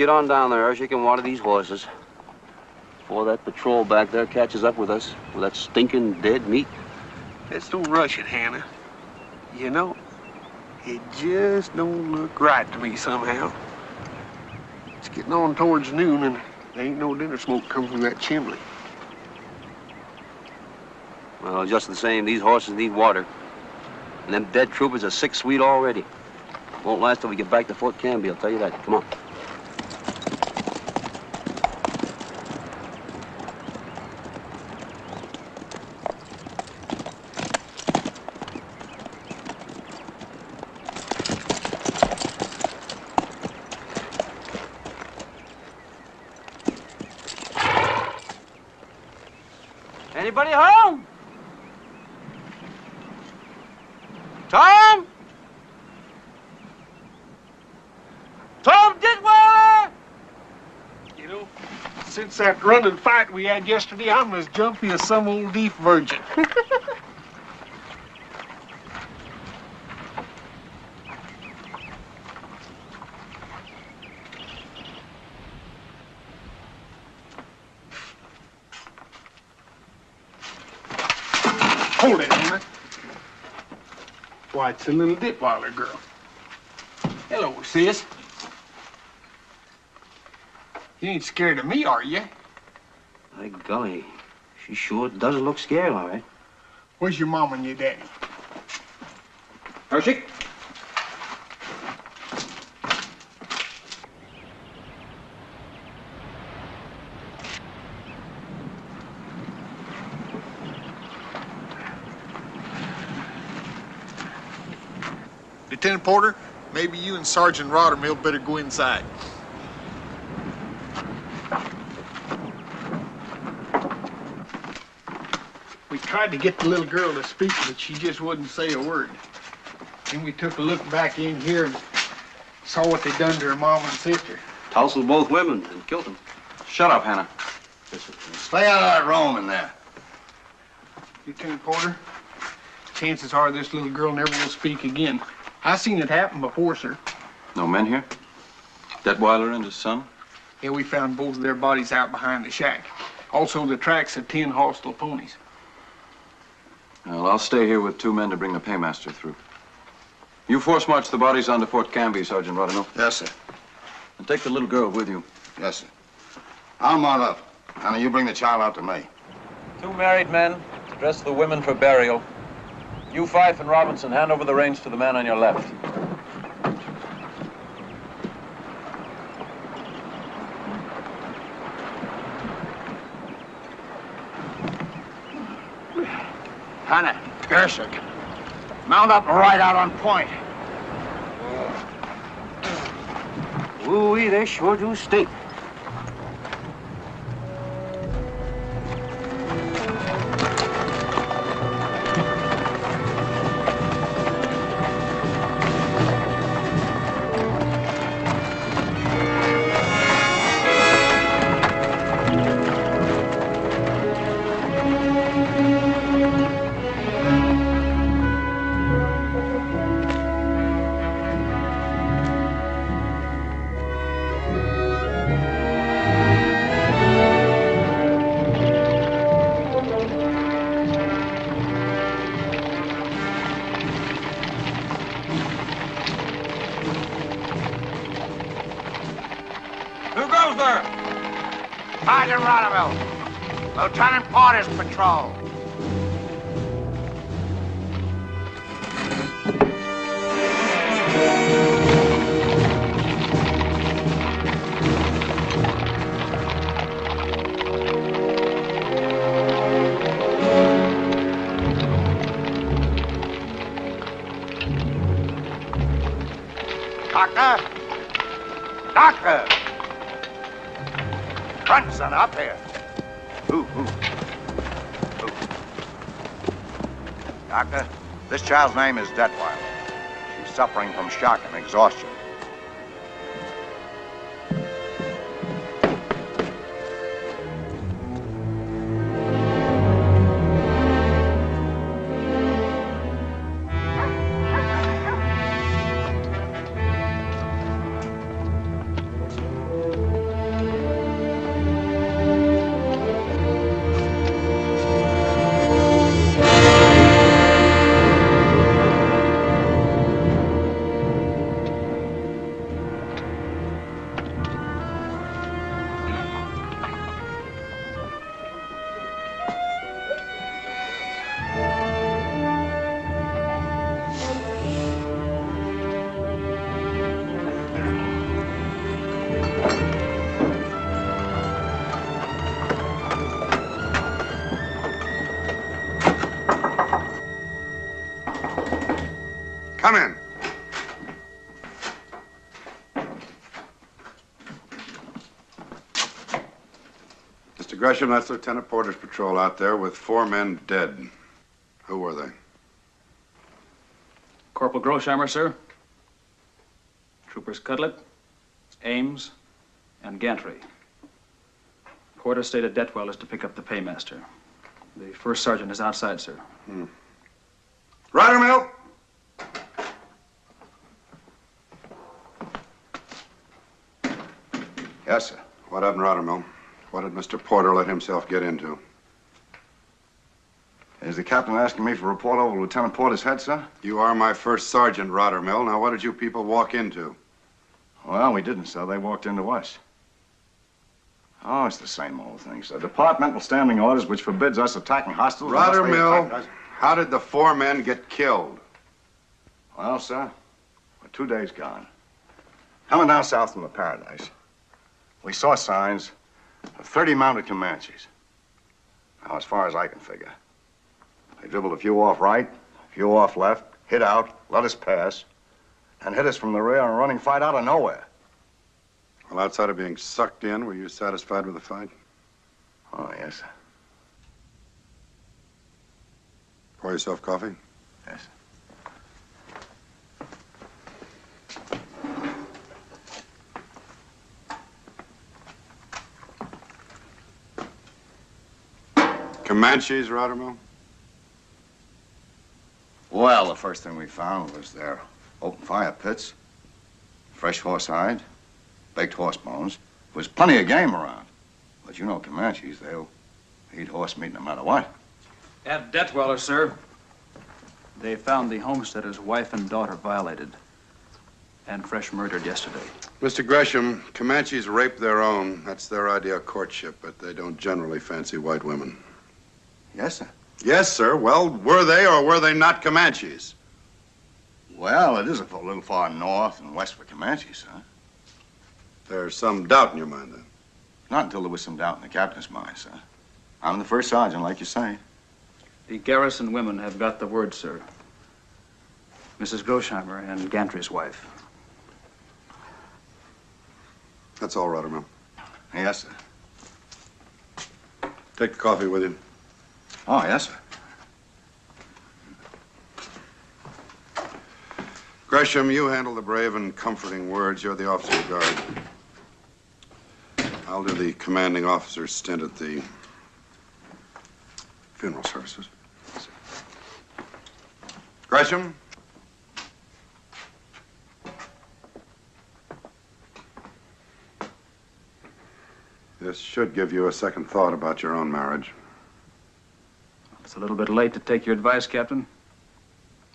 get on down there, Hershey, and water these horses. Before that patrol back there catches up with us with that stinking dead meat. Let's don't rush it, Hannah. You know, it just don't look right to me somehow. It's getting on towards noon, and there ain't no dinner smoke coming from that chimney. Well, just the same, these horses need water. And them dead troopers are sick sweet already. Won't last till we get back to Fort Canby, I'll tell you that. Come on. Anybody home? Tom? Tom Ditweiler! You know, since that running fight we had yesterday, I'm as jumpy as some old beef virgin. Hold it, Hannah. Why, it's a little Ditweiler girl. Hello, sis. You ain't scared of me, are you? By golly, she sure does look scared, all right. Where's your mom and your daddy? Hershey? Lieutenant Porter, maybe you and Sergeant Rottermill better go inside. We tried to get the little girl to speak, but she just wouldn't say a word. Then we took a look back in here and saw what they'd done to her mom and sister. Tousled both women and killed them. Shut up, Hannah. Stay out of that room in there. Lieutenant Porter, chances are this little girl never will speak again. I seen it happen before, sir. No men here? Detweiler and his son? Yeah, we found both of their bodies out behind the shack. Also, the tracks of 10 hostile ponies. Well, I'll stay here with 2 men to bring the paymaster through. You force march the bodies onto Fort Canby, Sergeant Rottermill. Yes, sir. And take the little girl with you. Yes, sir. I'll mount up. Hannah, you bring the child out to me. 2 married men to dress the women for burial. You, Fife, and Robinson, hand over the reins to the man on your left. Hannah, Gershon, mount up and ride out on point. Ooh-wee, they sure do stink. Sergeant Rottermill, Lieutenant Porter's patrol. Doctor? Doctor! Bronson, up here. Ooh. Doctor, this child's name is Detweiler. She's suffering from shock and exhaustion. Come in. Mr. Gresham, that's Lieutenant Porter's patrol out there with 4 men dead. Who were they? Corporal Grosheimer, sir. Troopers Cudlett, Ames, and Gantry. Porter stayed at Detweller's to pick up the paymaster. The first sergeant is outside, sir. Ryder Mill! Yes, sir. What happened, Rottermill? What did Mr. Porter let himself get into? Is the captain asking me for a report over Lieutenant Porter's head, sir? You are my first sergeant, Rottermill. Now, what did you people walk into? Well, we didn't, sir. They walked into us. Oh, it's the same old thing, sir. Departmental standing orders which forbids us attacking hostiles. Rottermill, how did the 4 men get killed? Well, sir, we're 2 days gone. Coming down south from the Paradise, we saw signs of 30 mounted Comanches. Now, as far as I can figure, they dribbled a few off right, a few off left, hid out, let us pass, and hit us from the rear in a running fight out of nowhere. Well, outside of being sucked in, were you satisfied with the fight? Oh, yes, sir. Pour yourself coffee? Yes, sir. Comanches, Rottermill? Well, the first thing we found was their open fire pits, fresh horse hide, baked horse bones. There was plenty of game around. But you know Comanches, they'll eat horse meat no matter what. At Detweller, sir, they found the homesteader's wife and daughter violated and fresh murdered yesterday. Mr. Gresham, Comanches rape their own. That's their idea of courtship, but they don't generally fancy white women. Yes, sir. Yes, sir. Well, were they or were they not Comanches? Well, it is a little far north and west for Comanches, sir. There's some doubt in your mind, then? Not until there was some doubt in the captain's mind, sir. I'm the first sergeant, like you say. The garrison women have got the word, sir. Mrs. Grosheimer and Gantry's wife. That's all, Rottermill. Yes, sir. Take the coffee with you. Oh, yes, sir. Gresham, you handle the brave and comforting words. You're the officer of guard. I'll do the commanding officer's stint at the funeral services. Gresham? This should give you a second thought about your own marriage. It's a little bit late to take your advice, Captain.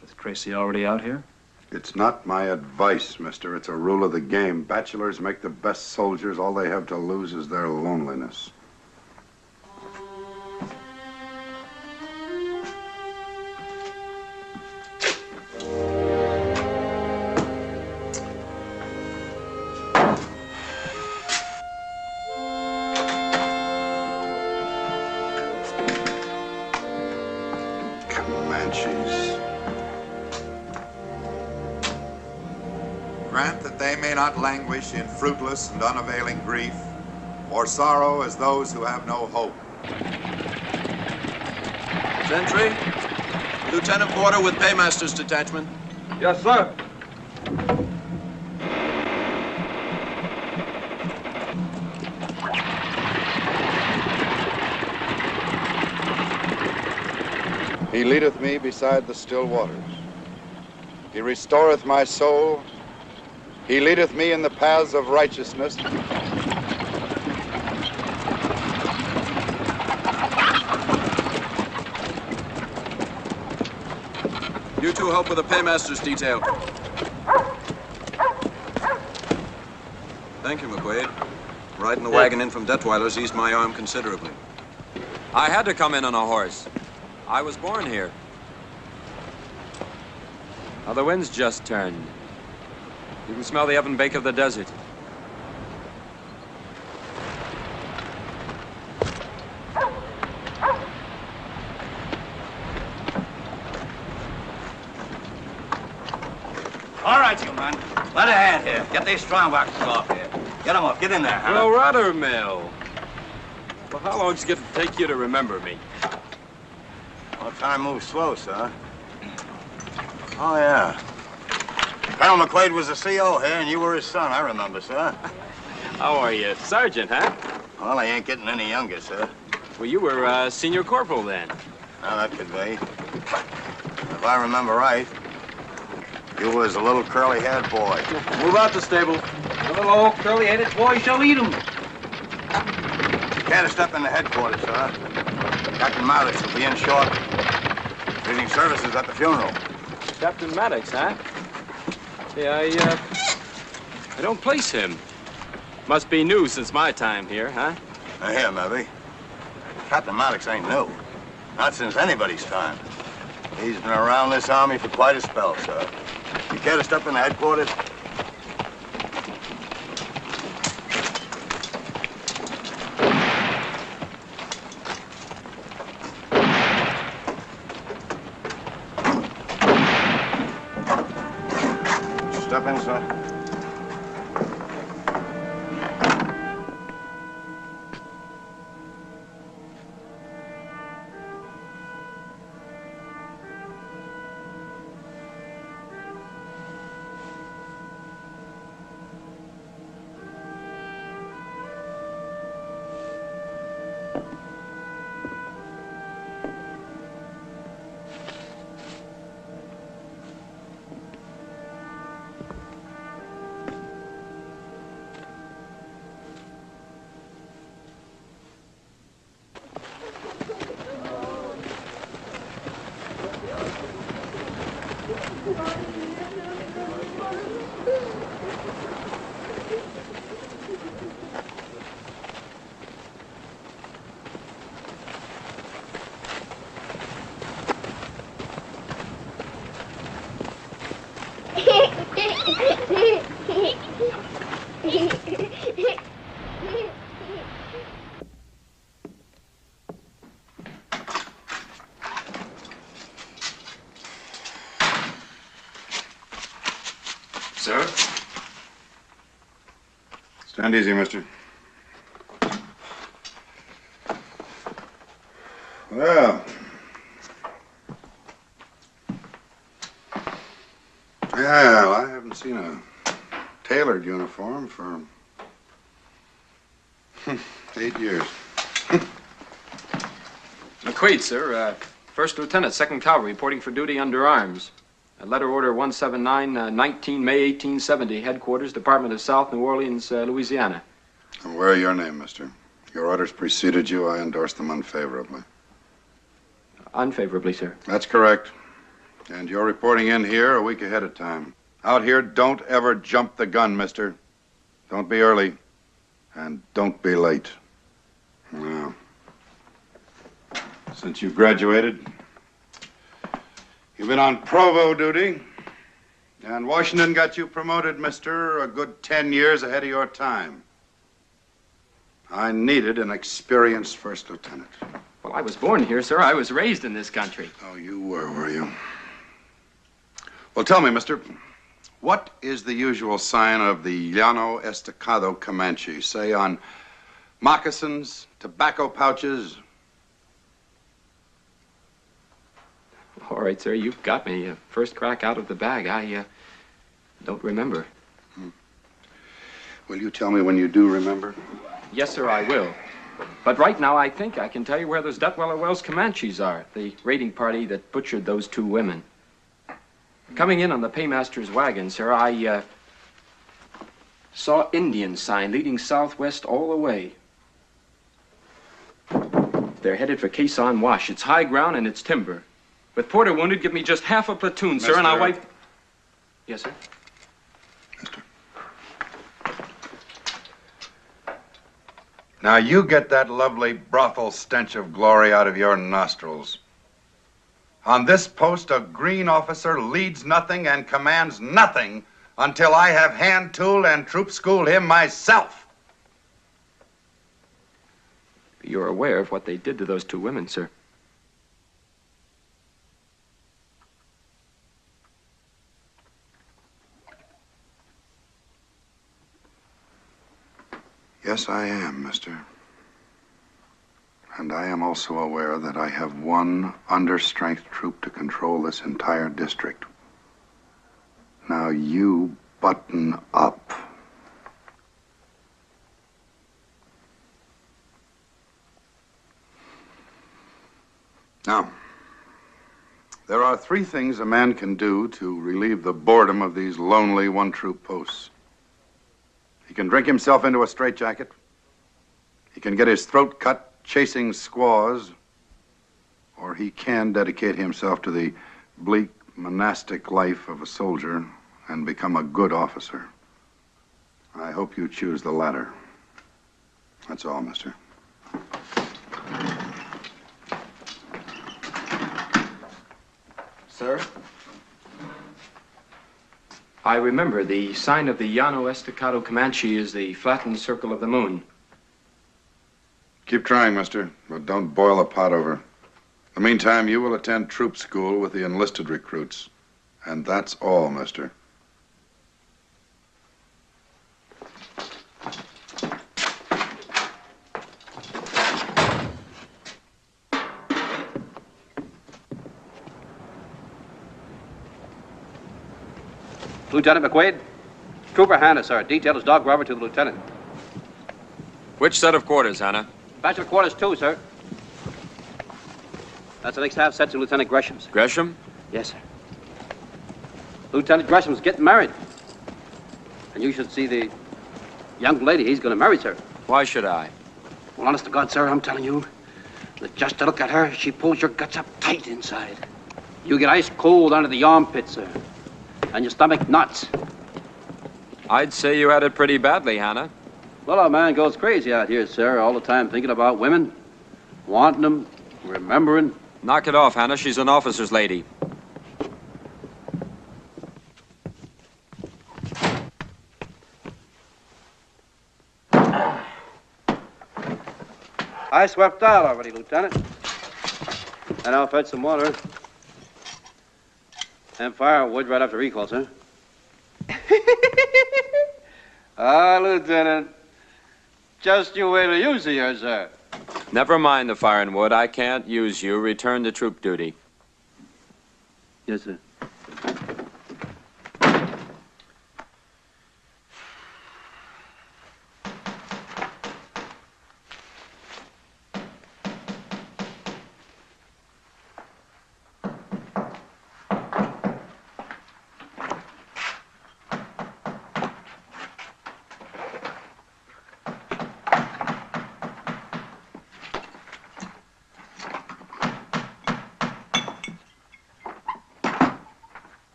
With Tracy already out here? It's not my advice, mister. It's a rule of the game. Bachelors make the best soldiers. All they have to lose is their loneliness. Grant that they may not languish in fruitless and unavailing grief, or sorrow as those who have no hope. Sentry, Lieutenant Porter with Paymaster's detachment. Yes, sir. He leadeth me beside the still waters. He restoreth my soul. He leadeth me in the paths of righteousness. You two help with the Paymaster's detail. Thank you, McQuaid. Riding the wagon in from Detweiler's eased my arm considerably. I had to come in on a horse. I was born here. Now the wind's just turned. You can smell the oven bake of the desert. right, you man. Let a hand here. Get these strong boxes off here. Get them off. Get in there, Hannah. Well, rather, Mel. Well, how long's it going to take you to remember me? Well, time moves slow, sir. Oh, yeah. Colonel McQuaid was the CO here, and you were his son, I remember, sir. How are you? Sergeant, huh? Well, I ain't getting any younger, sir. Well, you were senior corporal then. Now, that could be. If I remember right, you was a little curly-haired boy. Move out the stable. The little old curly-headed boy shall eat him. You can't step into headquarters, sir. Captain Maddox will be in short. Reading services at the funeral. Captain Maddox, huh? Yeah, I don't place him. Must be new since my time here, huh? Now, here, maybe. Captain Maddox ain't new. Not since anybody's time. He's been around this army for quite a spell, sir. You care to step into headquarters? Step in, sir. Sir? Stand easy, mister. Well. Well, I haven't seen a tailored uniform for 8 years. McQuaid, sir. First Lieutenant, 2nd Cavalry, reporting for duty under arms. Letter Order 179, 19 May 1870, Headquarters, Department of South New Orleans, Louisiana. And where are your name, mister? Your orders preceded you. I endorse them unfavorably. Unfavorably, sir. That's correct. And you're reporting in here a week ahead of time. Out here, don't ever jump the gun, mister. Don't be early. And don't be late. Now, since you've graduated, you've been on provo duty, and Washington got you promoted, mister, a good 10 years ahead of your time. I needed an experienced first lieutenant. Well, I was born here, sir. I was raised in this country. Oh, you were you? Well, tell me, mister, what is the usual sign of the Llano Estacado Comanche? Say, on moccasins, tobacco pouches? All right, sir, you've got me. First crack out of the bag. I don't remember. Will you tell me when you do remember? Yes, sir, I will. But right now, I think I can tell you where those Detweller Wells Comanches are, the raiding party that butchered those 2 women. Coming in on the paymaster's wagon, sir, I saw Indian sign leading southwest all the way. They're headed for Quezon Wash. It's high ground and it's timber. With Porter wounded, give me just half a platoon, sir, and I'll wipe... Yes, sir? Mister. Now, you get that lovely brothel stench of glory out of your nostrils. On this post, a green officer leads nothing and commands nothing until I have hand-tooled and troop-schooled him myself. You're aware of what they did to those 2 women, sir. Yes, I am, mister. And I am also aware that I have one understrength troop to control this entire district. Now you button up. Now, there are 3 things a man can do to relieve the boredom of these lonely one-troop posts. He can drink himself into a straitjacket. He can get his throat cut chasing squaws, or he can dedicate himself to the bleak monastic life of a soldier and become a good officer. I hope you choose the latter. That's all, mister. Sir? I remember the sign of the Llano Estacado Comanche is the flattened circle of the moon. Keep trying, mister, but don't boil the pot over. In the meantime, you will attend troop school with the enlisted recruits. And that's all, mister. Lieutenant McQuaid, Trooper Hannah, sir. Detail is dog Robert to the lieutenant. Which set of quarters, Hannah? Bachelor quarters 2, sir. That's the next half set to Lieutenant Gresham's. Gresham? Yes, sir. Lieutenant Gresham's getting married. And you should see the young lady he's going to marry, sir. Why should I? Well, honest to God, sir, I'm telling you, that just to look at her, she pulls your guts up tight inside. You get ice cold under the armpit, sir. And your stomach knots. I'd say you had it pretty badly, Hannah. Well, our man goes crazy out here, sir, all the time thinking about women, wanting them, remembering. Knock it off, Hannah. She's an officer's lady. I swept out already, Lieutenant. And I'll fetch some water. And firewood right after recall, sir. Ah, Lieutenant. Just you wait till you see her, sir. Never mind the fire and wood. I can't use you. Return to troop duty. Yes, sir.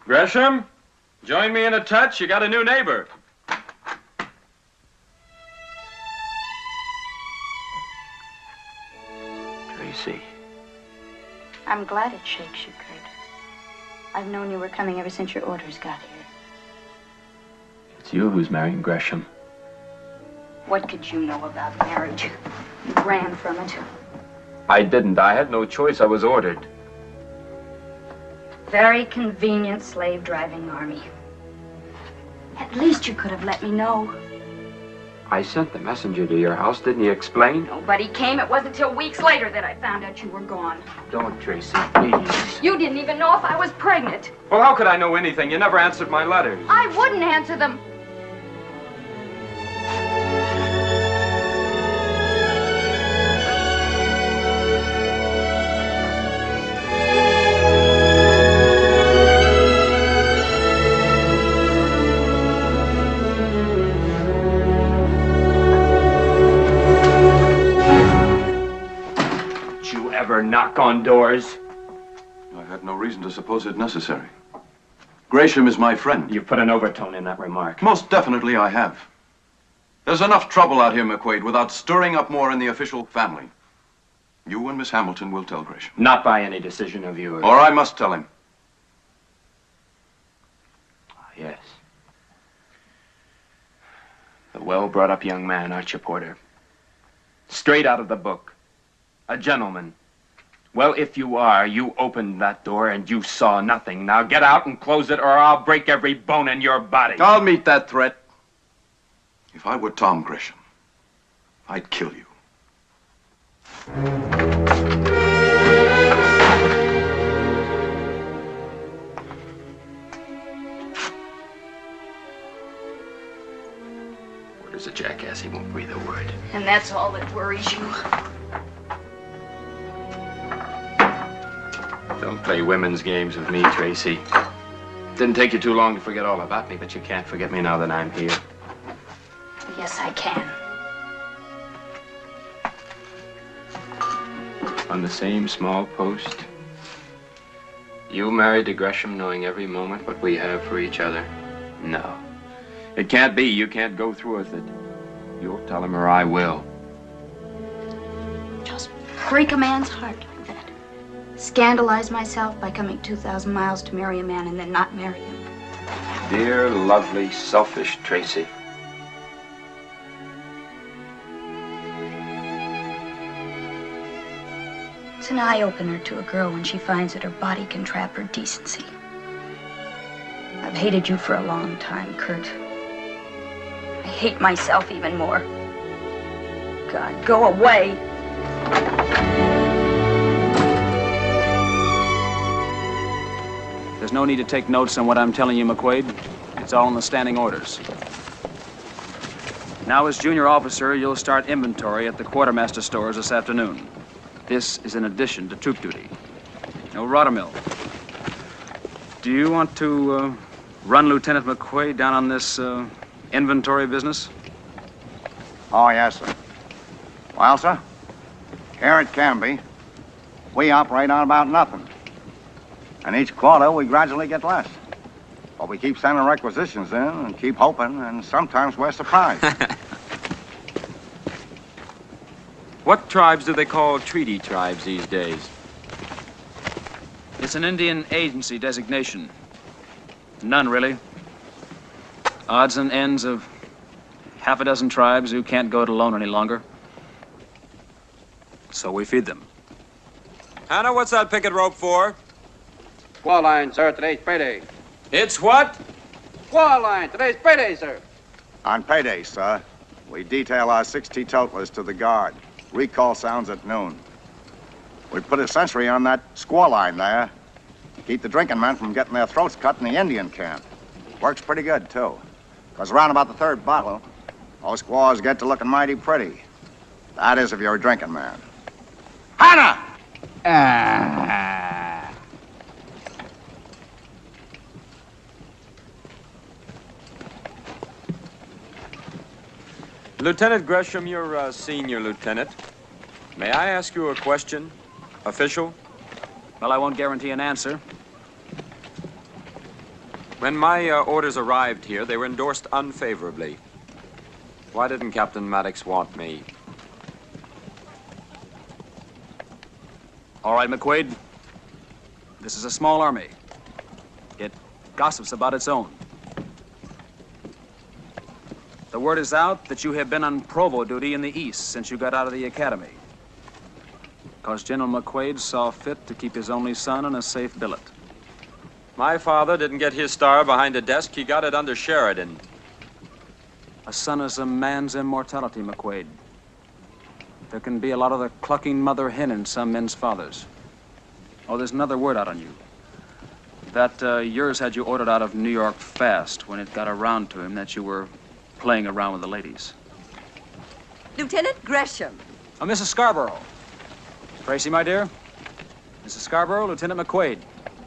Gresham, join me in a touch. You got a new neighbor. Tracy. I'm glad it shakes you, Kurt. I've known you were coming ever since your orders got here. It's you who's marrying Gresham. What could you know about marriage? You ran from it. I didn't. I had no choice. I was ordered. Very convenient slave-driving army. At least you could have let me know. I sent the messenger to your house. Didn't he explain? Nobody came. It wasn't until weeks later that I found out you were gone. Don't, Tracy, please. You didn't even know if I was pregnant. Well, how could I know anything? You never answered my letters. I wouldn't answer them. Knock on doors? I had no reason to suppose it necessary. Gresham is my friend. You've put an overtone in that remark. Most definitely I have. There's enough trouble out here, McQuaid, without stirring up more in the official family. You and Miss Hamilton will tell Gresham. Not by any decision of yours. Or I must tell him. Yes. A well-brought-up young man, aren't you, Porter? Straight out of the book. A gentleman. Well, if you are, you opened that door and you saw nothing. Now get out and close it or I'll break every bone in your body. I'll meet that threat. If I were Tom Gresham, I'd kill you. Word is a jackass. He won't breathe a word. And that's all that worries you. Don't play women's games with me, Tracy. Didn't take you too long to forget all about me, but you can't forget me now that I'm here. Yes, I can. On the same small post. You married to Gresham knowing every moment what we have for each other? No. It can't be. You can't go through with it. You'll tell him or I will. Just break a man's heart like that. Scandalize myself by coming 2,000 miles to marry a man and then not marry him. Dear, lovely, selfish Tracy. It's an eye-opener to a girl when she finds that her body can trap her decency. I've hated you for a long time, Kurt. I hate myself even more. God, go away. There's no need to take notes on what I'm telling you, McQuaid. It's all in the standing orders. Now, as junior officer, you'll start inventory at the quartermaster stores this afternoon. This is in addition to troop duty. No Rottermill. Do you want to run Lieutenant McQuaid down on this inventory business? Oh, yes, sir. Well, sir, here at Canby, we operate on about nothing. And each quarter, we gradually get less. But we keep sending requisitions in and keep hoping, and sometimes we're surprised. What tribes do they call treaty tribes these days? It's an Indian agency designation. None, really. Odds and ends of half a dozen tribes who can't go it alone any longer. So we feed them. Hannah, what's that picket rope for? Squaw line, sir. Today's payday. It's what? Squaw line. Today's payday, sir. On payday, sir, we detail our 60 totalers to the guard. Recall sounds at noon. We put a sentry on that squaw line there. Keep the drinking men from getting their throats cut in the Indian camp. Works pretty good, too. Because around about the third bottle, those squaws get to looking mighty pretty. That is if you're a drinking man. Hannah! Lieutenant Gresham, you're a senior lieutenant. May I ask you a question? Official? Well, I won't guarantee an answer. When my orders arrived here, they were endorsed unfavorably. Why didn't Captain Maddox want me? All right, McQuaid. This is a small army. It gossips about its own. The word is out that you have been on provo duty in the East since you got out of the academy. Because General McQuaid saw fit to keep his only son in a safe billet. My father didn't get his star behind a desk. He got it under Sheridan. A son is a man's immortality, McQuaid. There can be a lot of the clucking mother hen in some men's fathers. Oh, there's another word out on you. That yours had you ordered out of New York fast when it got around to him that you were playing around with the ladies. Lieutenant Gresham. Oh, Mrs. Scarborough. Tracy, my dear. Mrs. Scarborough, Lieutenant McQuaid.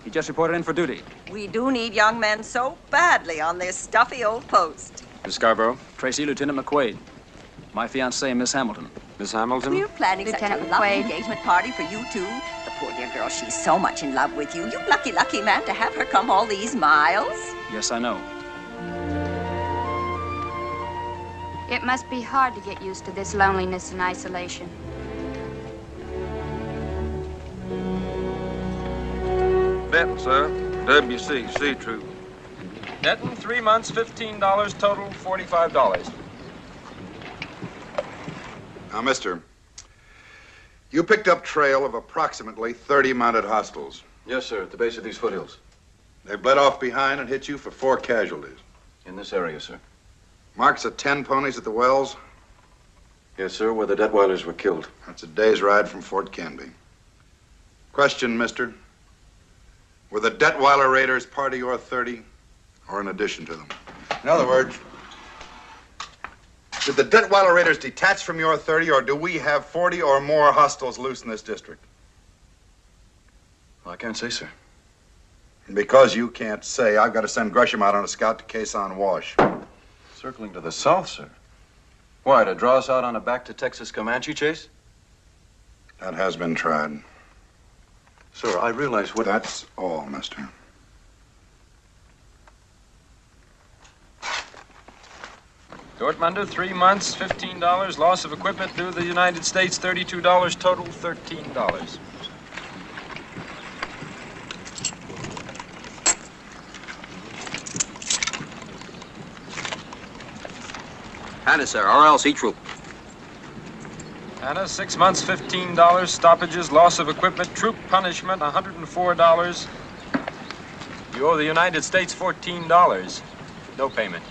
He just reported in for duty. We do need young men so badly on this stuffy old post. Miss Scarborough. Tracy, Lieutenant McQuaid. My fiancée, Miss Hamilton. Miss Hamilton? We're planning Lieutenant such a lovely McQuaid. engagement party for you two. The poor dear girl, she's so much in love with you. You lucky, lucky man to have her come all these miles. Yes, I know. It must be hard to get used to this loneliness and isolation. Benton, sir. WC, C Troop. Denton, 3 months, $15, total $45. Now, mister, you picked up trail of approximately 30 mounted hostiles. Yes, sir, at the base of these foothills. They bled off behind and hit you for 4 casualties. In this area, sir. Marks of 10 ponies at the wells? Yes, sir, where the Detweilers were killed. That's a day's ride from Fort Canby. Question, mister. Were the Detweiler raiders part of your 30 or in addition to them? In other words, did the Detweiler raiders detach from your 30 or do we have 40 or more hostiles loose in this district? Well, I can't say, sir. And because you can't say, I've got to send Gresham out on a scout to Quezon Wash. Circling to the south, sir. Why, to draw us out on a back-to-Texas Comanche chase? That has been tried. Sir, I realize what... That's all, mister. Dortmunder, 3 months, $15. Loss of equipment due to the United States, $32. Total, $13. Hannah, sir, RLC troop. Anna, 6 months, $15. Stoppages, loss of equipment, troop punishment, $104. You owe the United States $14. No payment.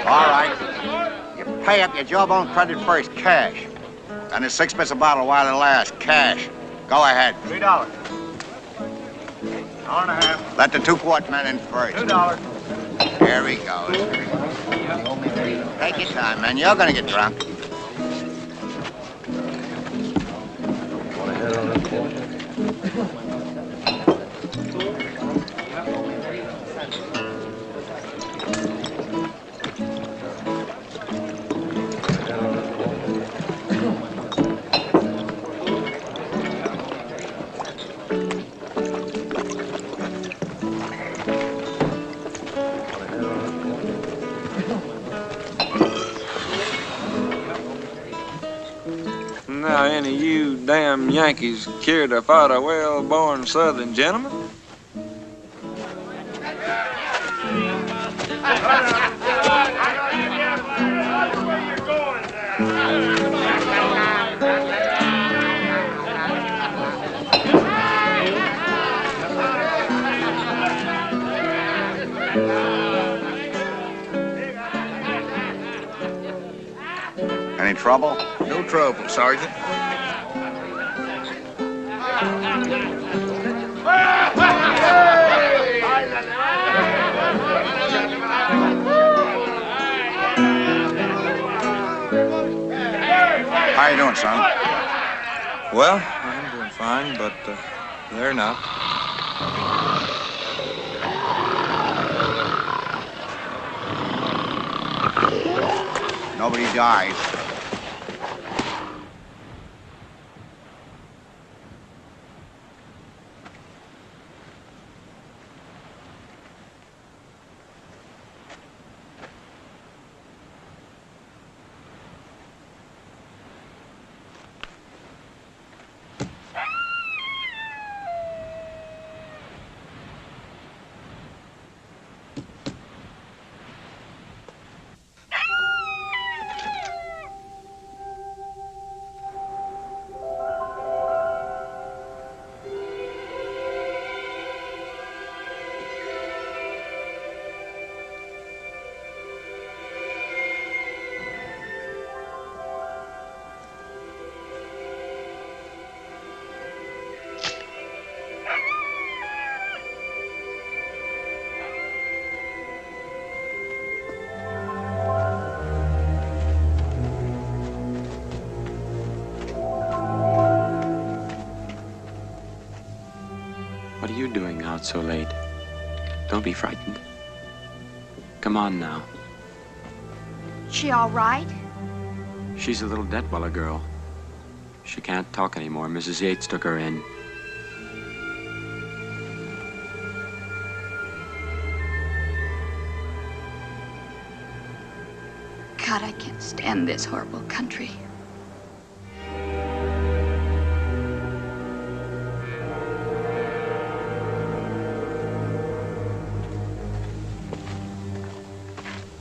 All right. You pay up your jawbone credit first, cash. And it's 6 a bottle while it lasts, cash. Go ahead. $3. $1.50. Let the 2-quart man in first. $2. There he goes. Take your time, man. You're gonna get drunk. Now, any of you damn Yankees care to fight a well-born Southern gentleman? Any trouble? No trouble, Sergeant. How you doing, son? Well, I'm doing fine, but they're not. Nobody dies. What are you doing out so late? Don't be frightened. Come on now. She all right? She's a little Detweiler girl. She can't talk anymore. Mrs. Yates took her in. God, I can't stand this horrible country.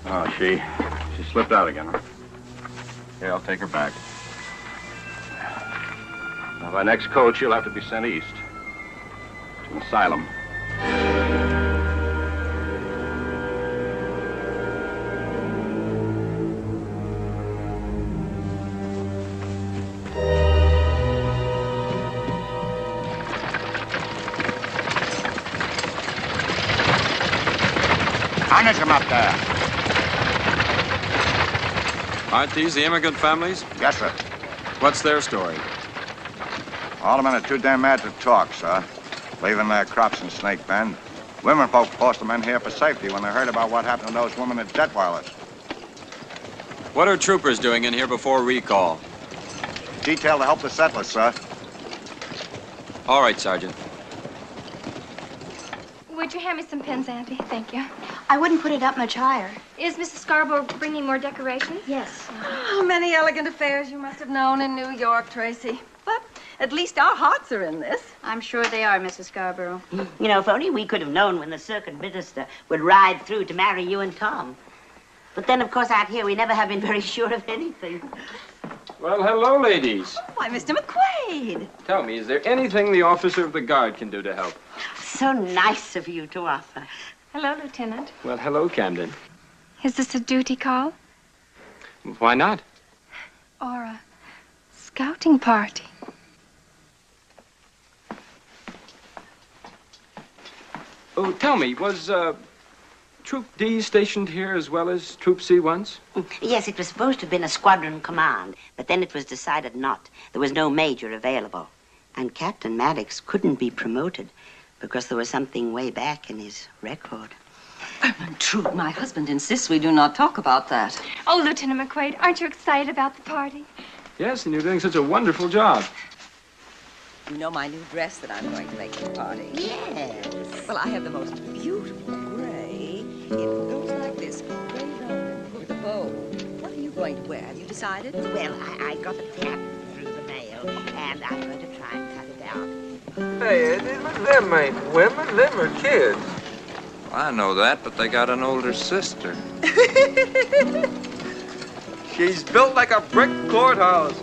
Oh, she slipped out again, huh? Here, I'll take her back. Now, by next coach, you'll have to be sent east. To an asylum. Punish him up there. Aren't these the immigrant families? Yes, sir. What's their story? All the men are too damn mad to talk, sir. Leaving their crops in Snake Bend. Women folk forced them in here for safety when they heard about what happened to those women at Detweiler's. What are troopers doing in here before recall? Detailed to help the settlers, sir. All right, Sergeant. Would you hand me some pins, Auntie? Thank you. I wouldn't put it up much higher. Is Mrs. Scarborough bringing more decorations? Yes. How many elegant affairs you must have known in New York, Tracy. But at least our hearts are in this. I'm sure they are, Mrs. Scarborough. You know, if only we could have known when the circuit minister would ride through to marry you and Tom. But then, of course, out here, we never have been very sure of anything. Well, hello, ladies. Why, Mr. McQuaid. Tell me, is there anything the officer of the guard can do to help? So nice of you to offer. Hello, Lieutenant. Well, hello, Camden. Is this a duty call Why not? or a scouting party? Oh, tell me, was Troop D stationed here as well as Troop C once? Yes, it was supposed to have been a squadron command, but then it was decided not. There was no major available. And Captain Maddox couldn't be promoted because there was something way back in his record. True, my husband insists we do not talk about that. Oh, Lieutenant McQuaid, aren't you excited about the party? Yes, and you're doing such a wonderful job. You know my new dress that I'm going to make for the party? Yes. Well, I have the most beautiful gray. It goes like this, gray velvet with a bow. What are you going to wear? Have you decided? Well, I got a tap through the mail, and I'm going to try and cut it out. Hey, them ain't women, them are kids. I know that, but they got an older sister. She's built like a brick courthouse.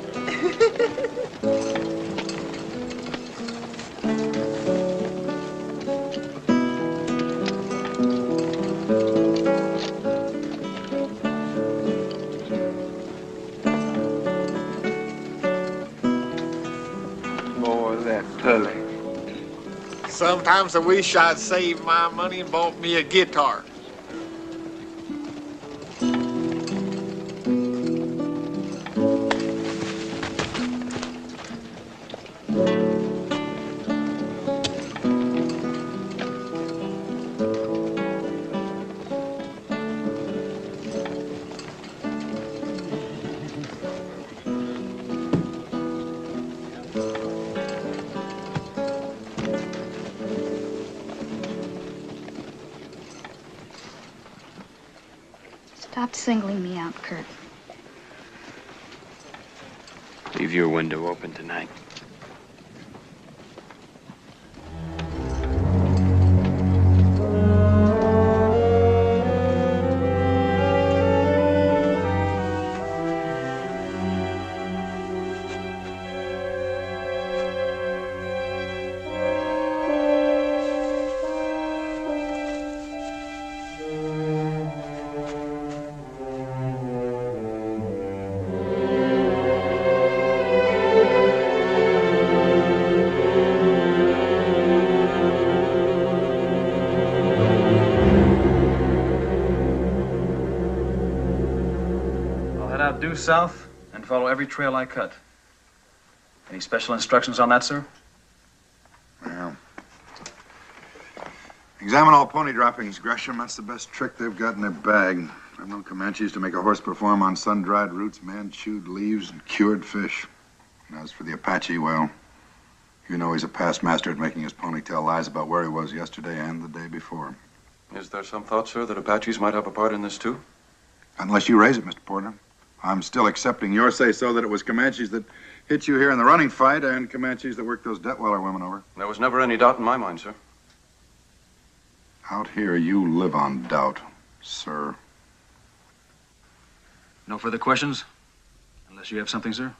Boy, that Tully. Sometimes I wish I'd saved my money and bought me a guitar. Stop singling me out, Kurt. Leave your window open tonight. Due south and follow every trail I cut. Any special instructions on that, sir? Well, examine all pony droppings, Gresham. That's the best trick they've got in their bag. I've known Comanches to make a horse perform on sun-dried roots, man-chewed leaves, and cured fish. And as for the Apache, well, you know he's a past master at making his pony tell lies about where he was yesterday and the day before. Is there some thought, sir, that Apaches might have a part in this, too? Unless you raise it, Mr. Porter. I'm still accepting your say-so that it was Comanches that hit you here in the running fight and Comanches that worked those Detweiler women over. There was never any doubt in my mind, sir. Out here, you live on doubt, sir. No further questions? Unless you have something, sir?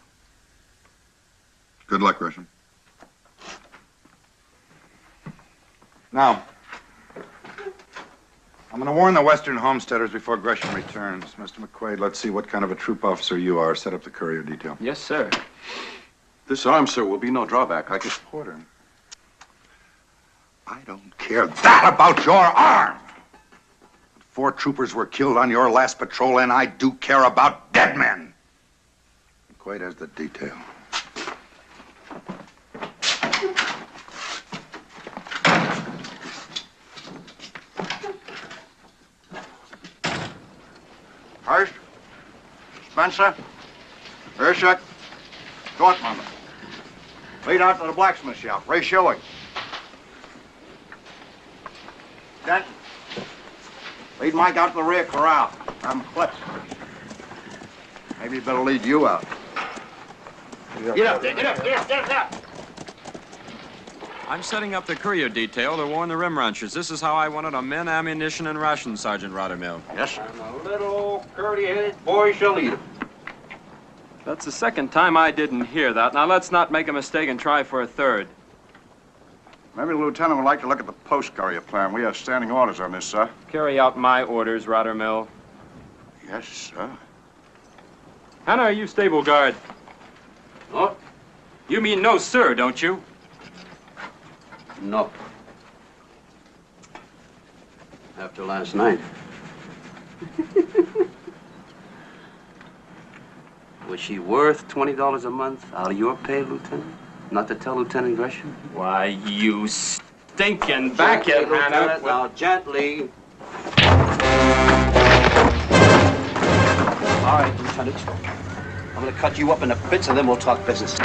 Good luck, Gresham. Now, I'm going to warn the Western homesteaders before Gresham returns. Mr. McQuaid, let's see what kind of a troop officer you are. Set up the courier detail. Yes, sir. This arm, sir, will be no drawback. I can... Porter. I don't care that about your arm. 4 troopers were killed on your last patrol, and I do care about dead men. McQuaid has the detail. Hurst, Spencer, Urshak, Dortmund. Lead out to the blacksmith shop. Ray Shilling. Denton. Lead Mike out to the rear corral. I'm clipped. Maybe you better lead you out. Get up there, get up, get up, get up. I'm setting up the courier detail to warn the rim ranchers. This is how I wanted our men, ammunition, and rations, Sergeant Rottermill. Yes, sir. And a little curly-headed boy shall lead 'em. That's the second time I didn't hear that. Now, let's not make a mistake and try for a third. Maybe the lieutenant would like to look at the post courier plan. We have standing orders on this, sir. Carry out my orders, Rottermill. Yes, sir. Hannah, are you stable guard? No. You mean no, sir, don't you? No. After last night. Was she worth $20 a month out of your pay, Lieutenant? Not to tell Lieutenant Gresham? Why, you stinking back it, Gently, Hannah. Lieutenant, now, gently. All right, Lieutenant. I'm gonna cut you up into bits and then we'll talk business.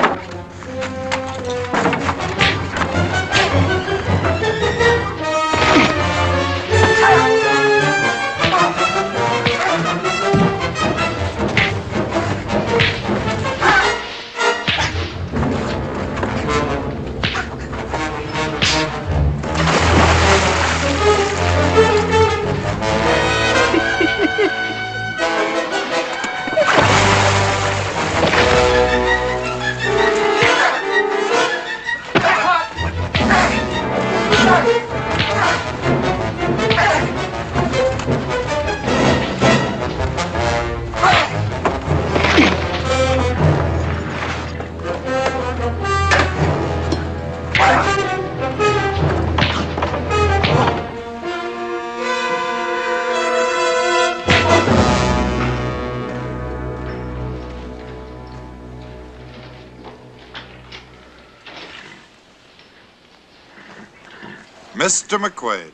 Mr. McQuaid,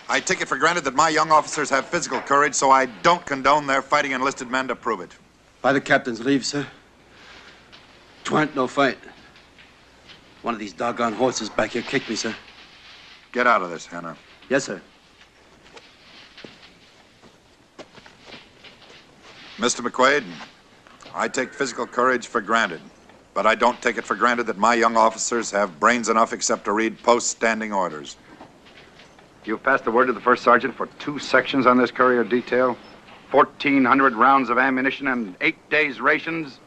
I take it for granted that my young officers have physical courage, so I don't condone their fighting enlisted men to prove it. By the captain's leave, sir. 'Twarn't no fight. One of these doggone horses back here kicked me, sir. Get out of this, Hannah. Yes, sir. Mr. McQuaid, I take physical courage for granted, but I don't take it for granted that my young officers have brains enough except to read post-standing orders. You've passed the word to the first sergeant for 2 sections on this courier detail, 1,400 rounds of ammunition and 8 days' rations.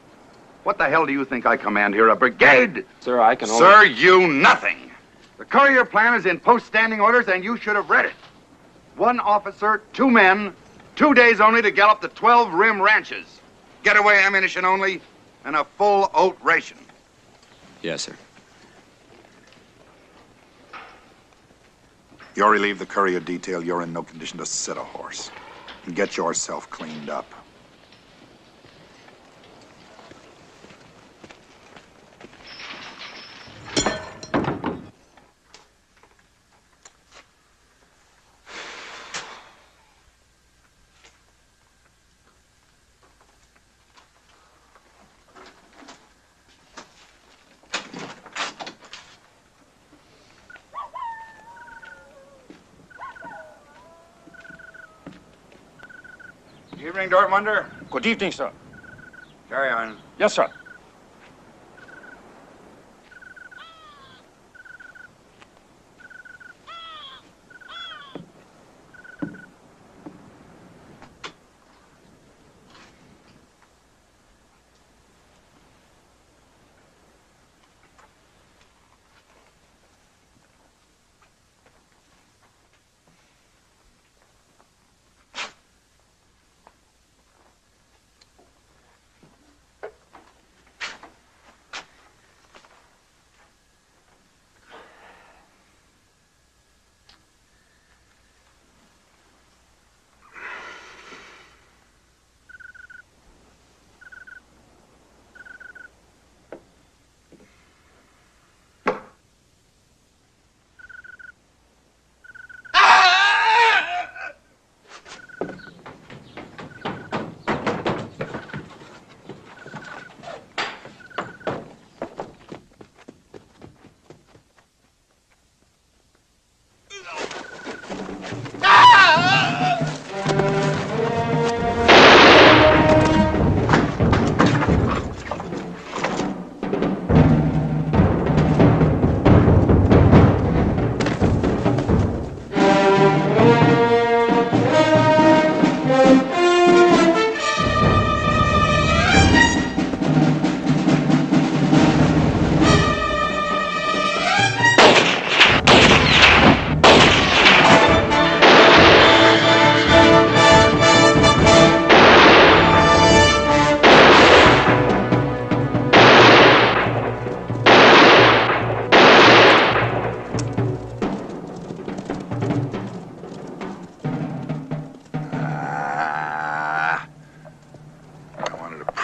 What the hell do you think I command here, a brigade? Sir, I can only... Sir, you nothing. The courier plan is in post-standing orders, and you should have read it. 1 officer, 2 men, 2 days only to gallop the 12 rim ranches. Getaway ammunition only, and a full oat ration. Yes, sir. You're relieved the courier detail. You're in no condition to sit a horse. And get yourself cleaned up. Evening, Dortmunder. Good evening, sir. Carry on. Yes, sir.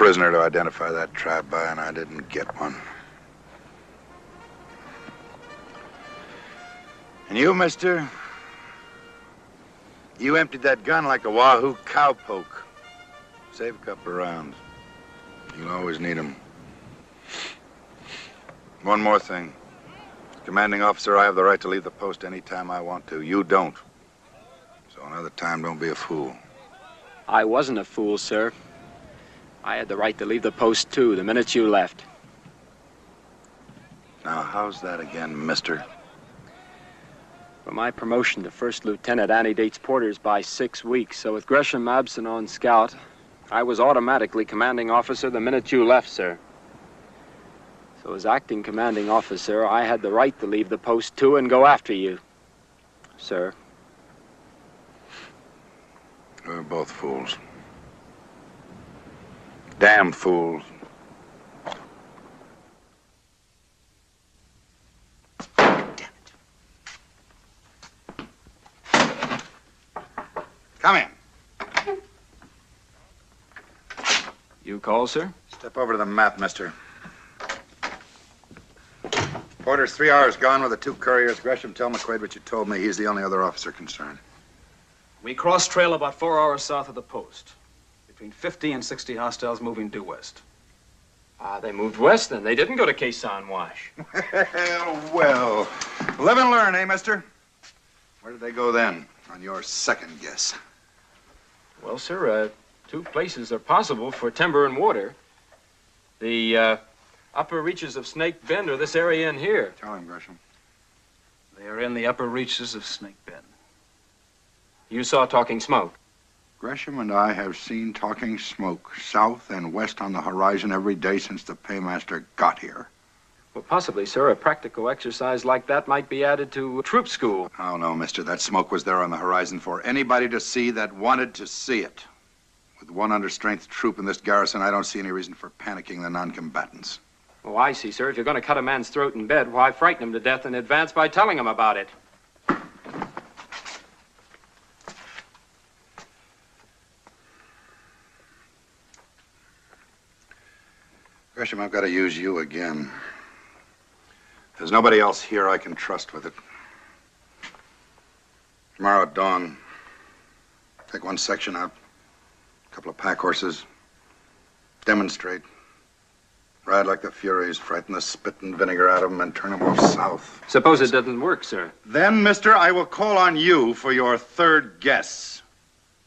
prisoner to identify that trap by, and I didn't get one. And you, mister, you emptied that gun like a wahoo cowpoke. Save a couple of rounds. You'll always need them. One more thing. Commanding officer, I have the right to leave the post any time I want to. You don't. So another time, don't be a fool. I wasn't a fool, sir. I had the right to leave the post, too, the minute you left. Now, how's that again, mister? For my promotion to first lieutenant antedates Porter's by 6 weeks, so with Gresham absent on scout, I was automatically commanding officer the minute you left, sir. So as acting commanding officer, I had the right to leave the post, too, and go after you, sir. We're both fools. Damn fools. Come in. You call, sir? Step over to the map, mister. Porter's 3 hours gone with the 2 couriers. Gresham, tell McQuaid what you told me. He's the only other officer concerned. We crossed trail about 4 hours south of the post. Between 50 and 60 hostiles moving due west. They moved west then. They didn't go to Quezon Wash. Well, live and learn, eh, mister? Where did they go then, on your second guess? Well, sir, 2 places are possible for timber and water. The upper reaches of Snake Bend or this area in here. Tell him, Gresham. They are in the upper reaches of Snake Bend. You saw Talking Smoke? Gresham and I have seen Talking Smoke south and west on the horizon every day since the paymaster got here. Well, possibly, sir. A practical exercise like that might be added to troop school. Oh, no, mister. That smoke was there on the horizon for anybody to see that wanted to see it. With one understrength troop in this garrison, I don't see any reason for panicking the non-combatants. Oh, I see, sir. If you're going to cut a man's throat in bed, why frighten him to death in advance by telling him about it? Gresham, I've got to use you again. There's nobody else here I can trust with it. Tomorrow at dawn, take 1 section out, a couple of pack horses, demonstrate. Ride like the Furies, frighten the spit and vinegar out of them, and turn them off south. Suppose it doesn't work, sir. Then, mister, I will call on you for your 3rd guess.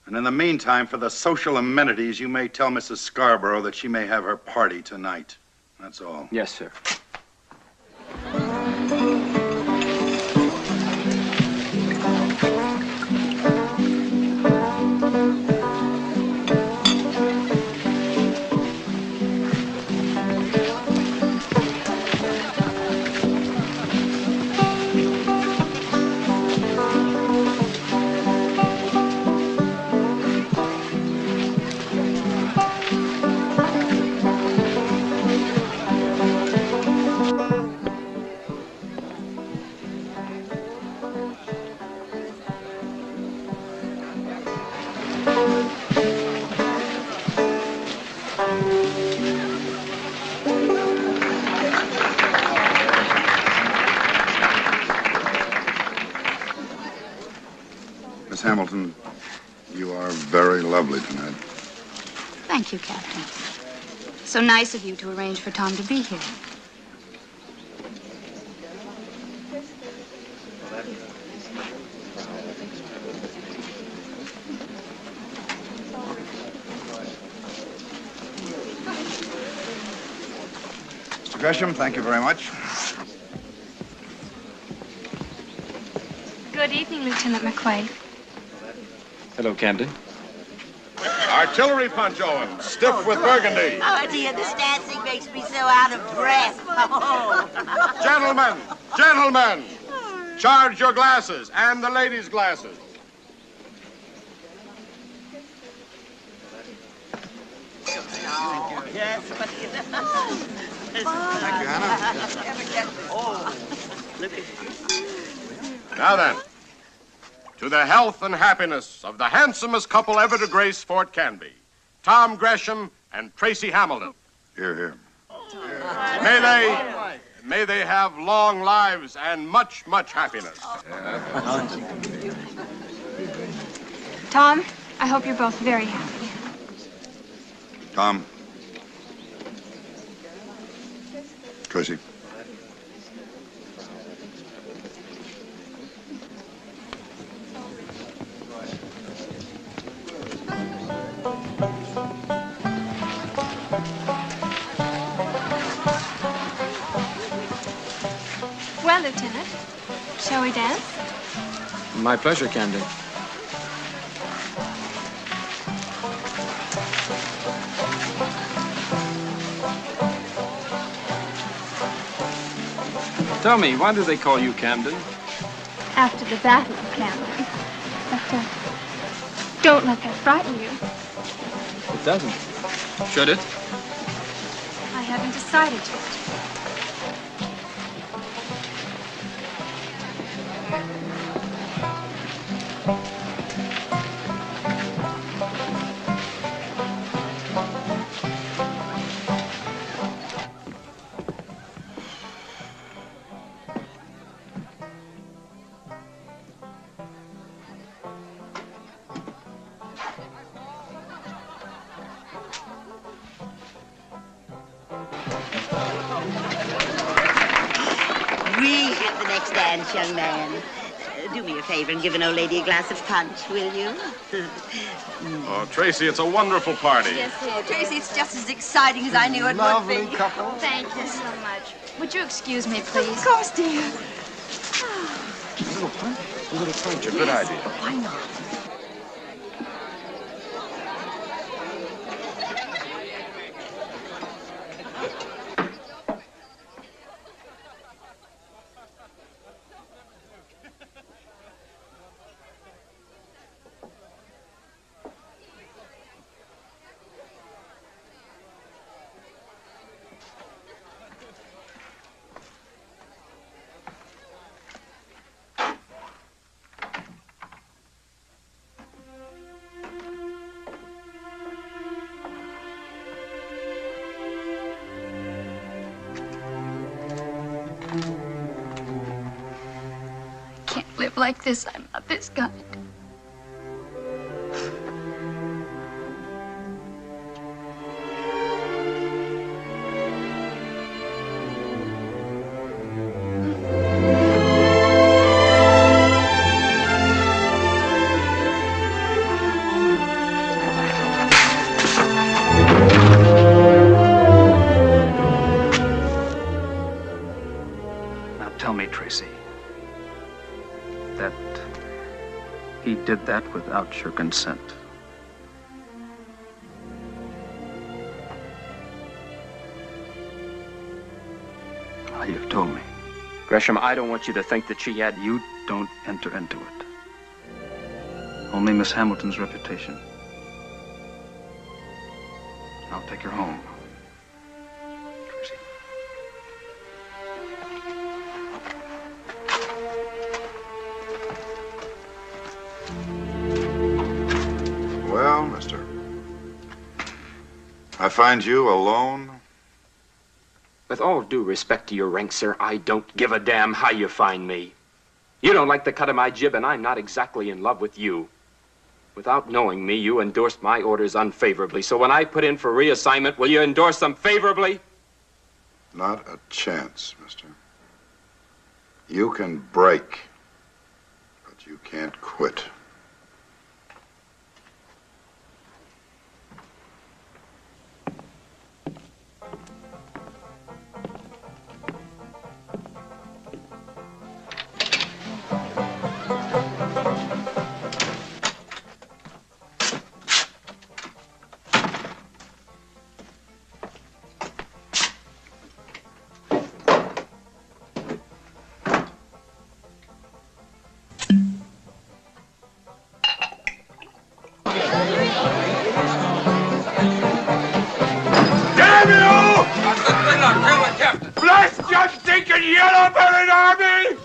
And in the meantime, for the social amenities, you may tell Mrs. Scarborough that she may have her party tonight. That's all. Yes, sir. Miss Hamilton, you are very lovely tonight. Thank you, Captain. So nice of you to arrange for Tom to be here. Mr. Gresham, thank you very much. Good evening, Lieutenant McQuaid. Hello, Camden. Artillery punch, Owen. Stiff with burgundy. Oh, dear, this dancing makes me so out of breath. Oh. Gentlemen, gentlemen, charge your glasses and the ladies' glasses. Yes, but Thank you, Hannah. Now then, to the health and happiness of the handsomest couple ever to grace Fort Canby, Tom Gresham and Tracy Hamilton. Hear, hear. May they have long lives and much, much happiness. Tom, I hope you're both very happy. Tom. Tracy. Well, Lieutenant, shall we dance? My pleasure, Candy. Tell me, why do they call you Camden? After the Battle of Camden. But don't let that frighten you. It doesn't. Should it? I haven't decided yet. We have the next dance, young man. Do me a favor and give an old lady a glass of punch, will you? Oh, Tracy, it's a wonderful party. Yes, dear. Tracy, it's just as exciting as I knew it would be. Lovely couple. Thank you so much. Would you excuse me, please? Of course, dear. A little punch, a good idea. Why not? Live like this. I'm not this kind. Now tell me, Tracy, that he did that without your consent. Well, you've told me. Gresham, I don't want you to think that she had... You don't enter into it. Only Miss Hamilton's reputation. I'll take her home. Tracy. Well, mister, I find you alone. With all due respect to your rank, sir, I don't give a damn how you find me. You don't like the cut of my jib, and I'm not exactly in love with you. Without knowing me, you endorsed my orders unfavorably. So when I put in for reassignment, will you endorse them favorably? Not a chance, mister. You can break, but you can't quit. Bless your stinking yellow-bellied army!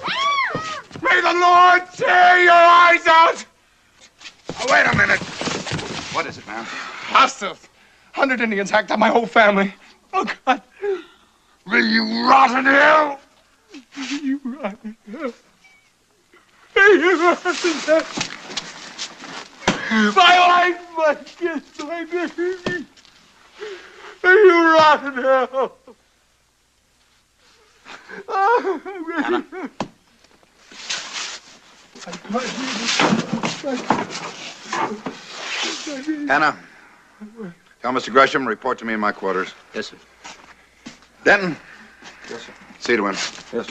May the Lord tear your eyes out! Oh, wait a minute. What is it, man? Hostiles. 100 Indians hacked up my whole family. Oh, God. Will you rot in hell? Will you rot in hell? Will you rot in hell? My wife, my kids, my baby. Will you rot in hell? Hannah. Hannah, tell Mr. Gresham, report to me in my quarters. Yes, sir. Denton. Yes, sir. See to him. Yes, sir.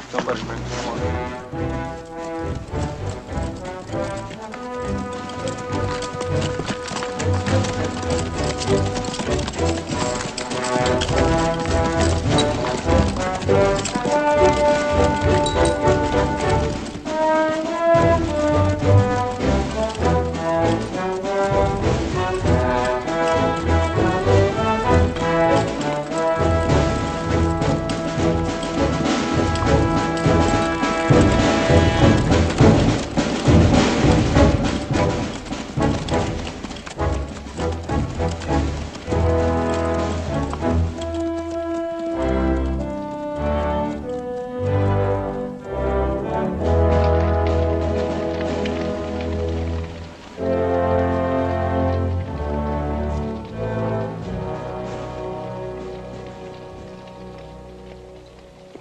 Somebody bring someone.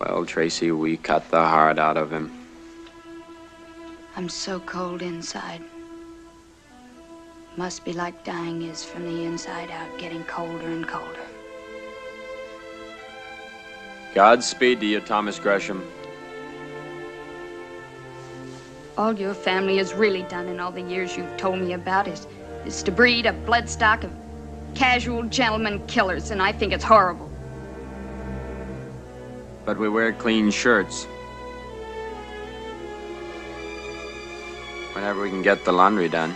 Well, Tracy, we cut the heart out of him. I'm so cold inside. Must be like dying is from the inside out, getting colder and colder. Godspeed to you, Thomas Gresham. All your family has really done in all the years you've told me about is to breed a bloodstock of casual gentlemen killers, and I think it's horrible. But we wear clean shirts. Whenever we can get the laundry done.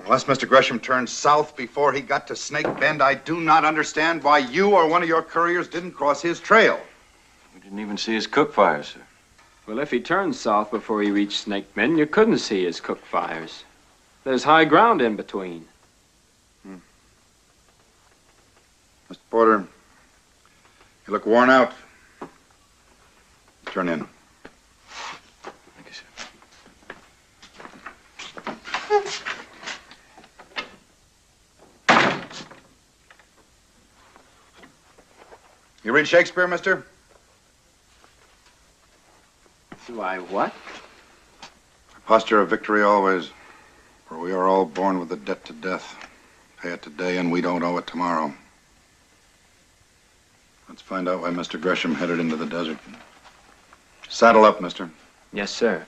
Unless Mr. Gresham turned south before he got to Snake Bend, I do not understand why you or one of your couriers didn't cross his trail. We didn't even see his cook fires, sir. Well, if he turned south before he reached Snake Bend, you couldn't see his cook fires. There's high ground in between. Mr. Porter, you look worn out. Turn in. Thank you, sir. You read Shakespeare, mister? Do I what? A posture of victory always, for we are all born with a debt to death. Pay it today and we don't owe it tomorrow. Let's find out why Mr. Gresham headed into the desert. Saddle up, mister. Yes, sir.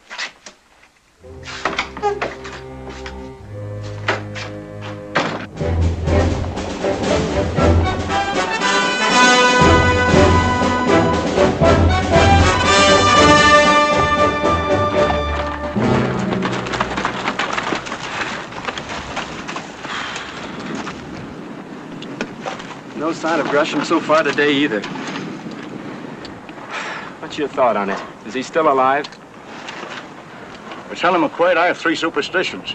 No sign of Gresham so far today either. What What's your thought on it? Is he still alive? Well, tell him, McQuaid, I have 3 superstitions.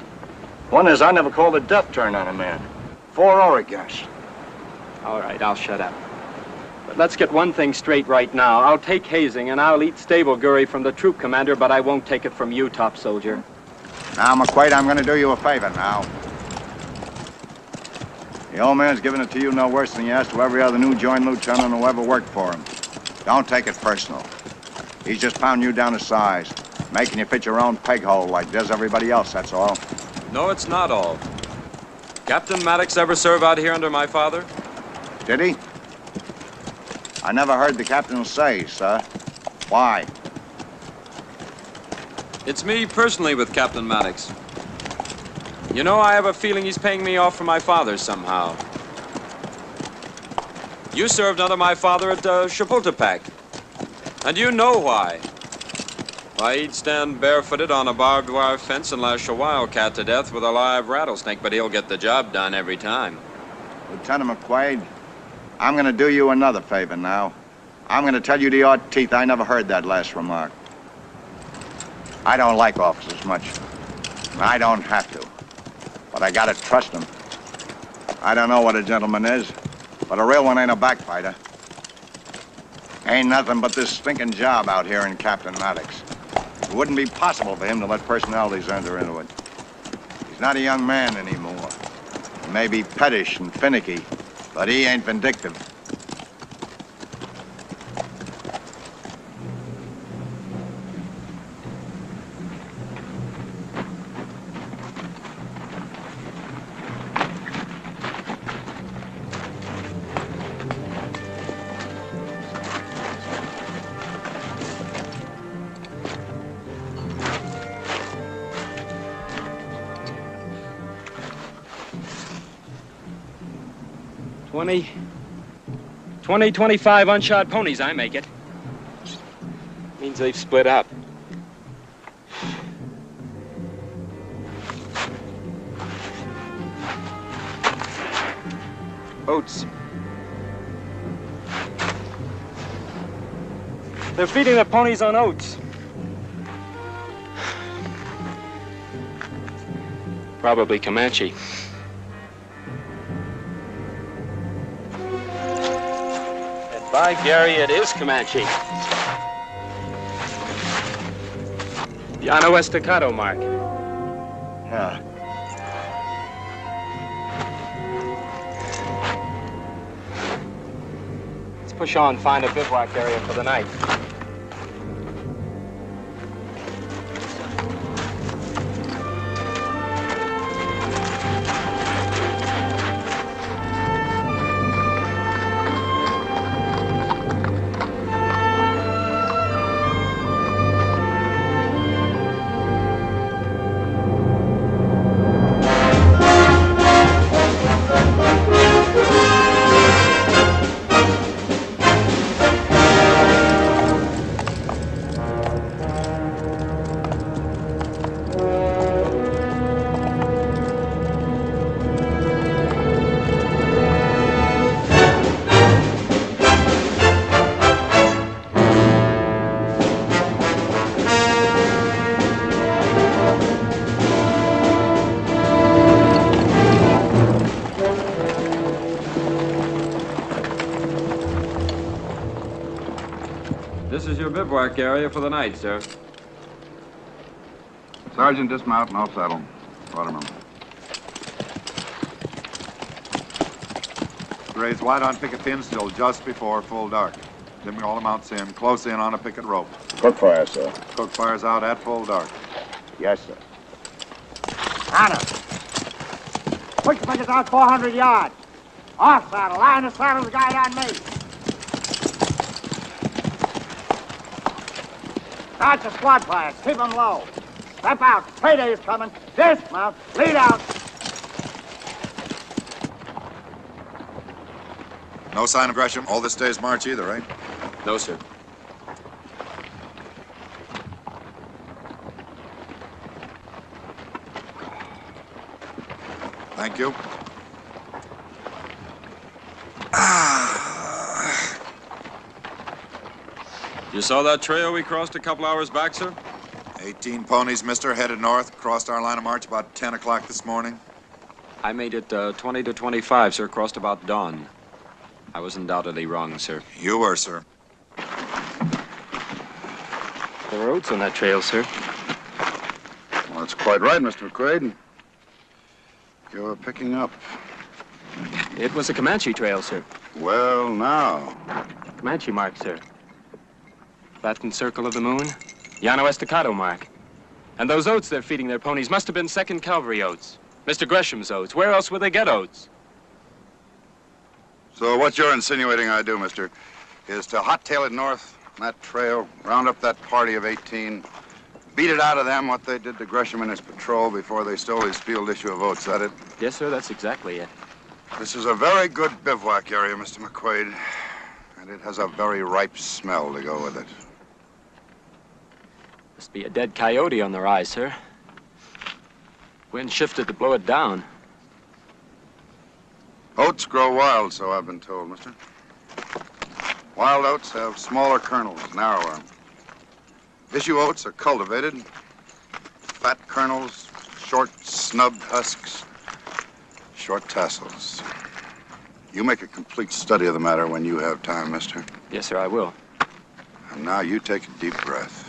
One is I never call the death turn on a man, for or against. All right, I'll shut up. But let's get one thing straight right now. I'll take hazing and I'll eat stable gurry from the troop commander, but I won't take it from you, top soldier. Now, McQuaid, I'm going to do you a favor now. The old man's giving it to you no worse than he has to every other new joined lieutenant who ever worked for him. Don't take it personal. He's just pounding you down to size, making you fit your own peg hole like does everybody else, that's all. No, it's not all. Captain Maddox ever serve out here under my father? Did he? I never heard the captain say, sir. Why? It's me personally with Captain Maddox. You know, I have a feeling he's paying me off for my father somehow. You served under my father at Chapultepec. And you know why. Why, he'd stand barefooted on a barbed wire fence and lash a wildcat to death with a live rattlesnake, but he'll get the job done every time. Lieutenant McQuaid, I'm going to do you another favor now. I'm going to tell you to your teeth I never heard that last remark. I don't like officers much. I don't have to. But I gotta trust them. I don't know what a gentleman is, but a real one ain't a backbiter. Ain't nothing but this stinking job out here in Captain Maddox. It wouldn't be possible for him to let personalities enter into it. He's not a young man anymore. He may be pettish and finicky, but he ain't vindictive. Twenty, 25 unshod ponies, I make it. Means they've split up. Oats. They're feeding the ponies on oats. Probably Comanche. By Gary, it is Comanche. Llano Estacado mark. Yeah. Let's push on, find a bivouac area for the night. This is your bivouac area for the night, sir. Sergeant, dismount and I'll saddle. Waterman. Raise wide on picket pins till just before full dark. Then we all mounts in, close in on a picket rope. Cook fire, sir. Cook fire's out at full dark. Yes, sir. Hunter. Push the pickets out 400 yards. Off saddle. Line the saddle's guide on me. Start the squad fires. Keep them low. Step out. Payday's coming. Dismount. Lead out. No sign of Gresham all this day's march either, right? No, sir. Thank you. You saw that trail we crossed a couple hours back, sir? 18 ponies, mister, headed north. Crossed our line of march about 10 o'clock this morning. I made it 20 to 25, sir. Crossed about dawn. I was undoubtedly wrong, sir. You were, sir. There were oats on that trail, sir. Well, that's quite right, Mr. McQuaid. You're picking up. It was a Comanche trail, sir. Well, now. Comanche mark, sir. Flattened circle of the moon. Llano Estacado mark. And those oats they're feeding their ponies must have been 2nd Cavalry oats. Mr. Gresham's oats. Where else would they get oats? So what you're insinuating I do, mister, is to hot-tail it north on that trail, round up that party of 18, beat it out of them what they did to Gresham and his patrol before they stole his field issue of oats, that it? Yes, sir, that's exactly it. This is a very good bivouac area, Mr. McQuaid, and it has a very ripe smell to go with it. Must be a dead coyote on the rise, sir. Wind shifted to blow it down. Oats grow wild, so I've been told, mister. Wild oats have smaller kernels, narrower. Issue oats are cultivated. Fat kernels, short, snubbed husks, short tassels. You make a complete study of the matter when you have time, mister. Yes, sir, I will. And now you take a deep breath.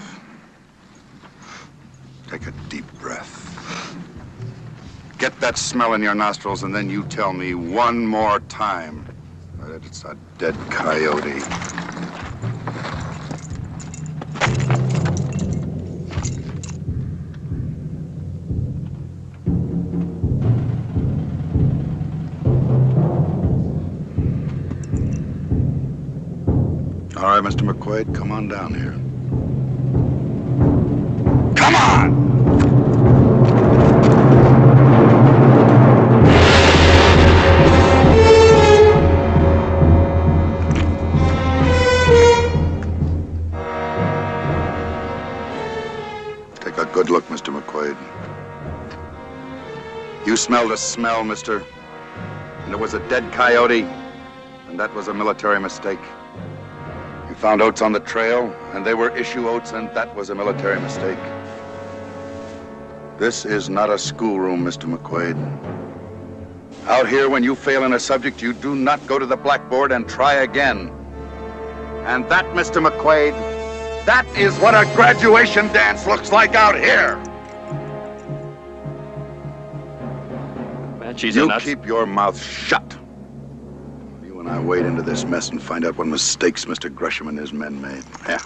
Take a deep breath. Get that smell in your nostrils, and then you tell me one more time that it's a dead coyote. All right, Mr. McQuaid, come on down here. Come on! Take a good look, Mr. McQuaid. You smelled a smell, mister, and it was a dead coyote, and that was a military mistake. You found oats on the trail, and they were issue oats, and that was a military mistake. This is not a schoolroom, Mr. McQuaid. Out here, when you fail in a subject, you do not go to the blackboard and try again. And that, Mr. McQuaid, that is what a graduation dance looks like out here. You keep your mouth shut. You and I wade into this mess and find out what mistakes Mr. Gresham and his men made. Yeah.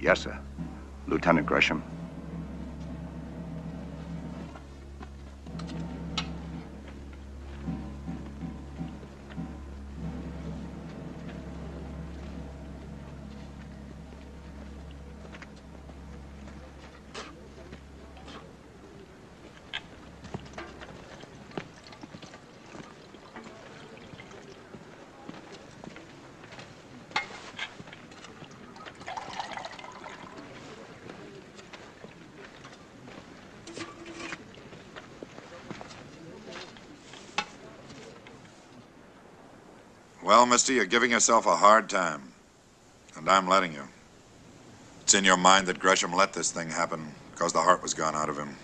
Yes, sir. Lieutenant Gresham. Well, mister, you're giving yourself a hard time. And I'm letting you. It's in your mind that Gresham let this thing happen because the heart was gone out of him.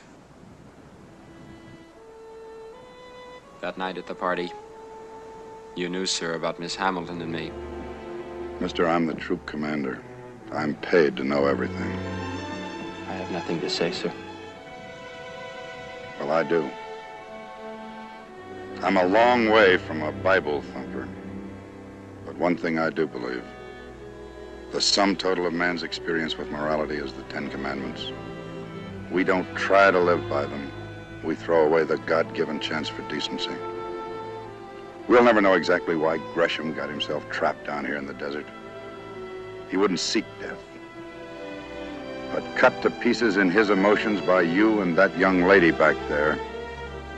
That night at the party, you knew, sir, about Miss Hamilton and me. Mister, I'm the troop commander. I'm paid to know everything. I have nothing to say, sir. Well, I do. I'm a long way from a Bible thumper. But one thing I do believe. The sum total of man's experience with morality is the 10 Commandments. We don't try to live by them. We throw away the God-given chance for decency. We'll never know exactly why Gresham got himself trapped down here in the desert. He wouldn't seek death. But cut to pieces in his emotions by you and that young lady back there,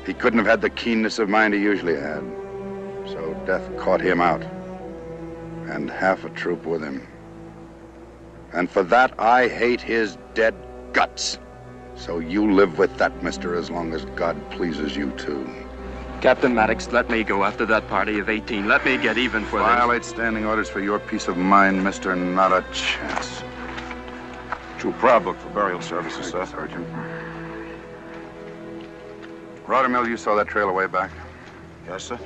he couldn't have had the keenness of mind he usually had. So death caught him out. And half a troop with him. And for that, I hate his dead guts. So you live with that, mister, as long as God pleases you too. Captain Maddox, let me go after that party of 18. Let me get even for this. Violate standing orders for your peace of mind, mister. Not a chance. True proud book for burial services, sir. Sergeant. Rottermill, you saw that trail away back? Yes, sir.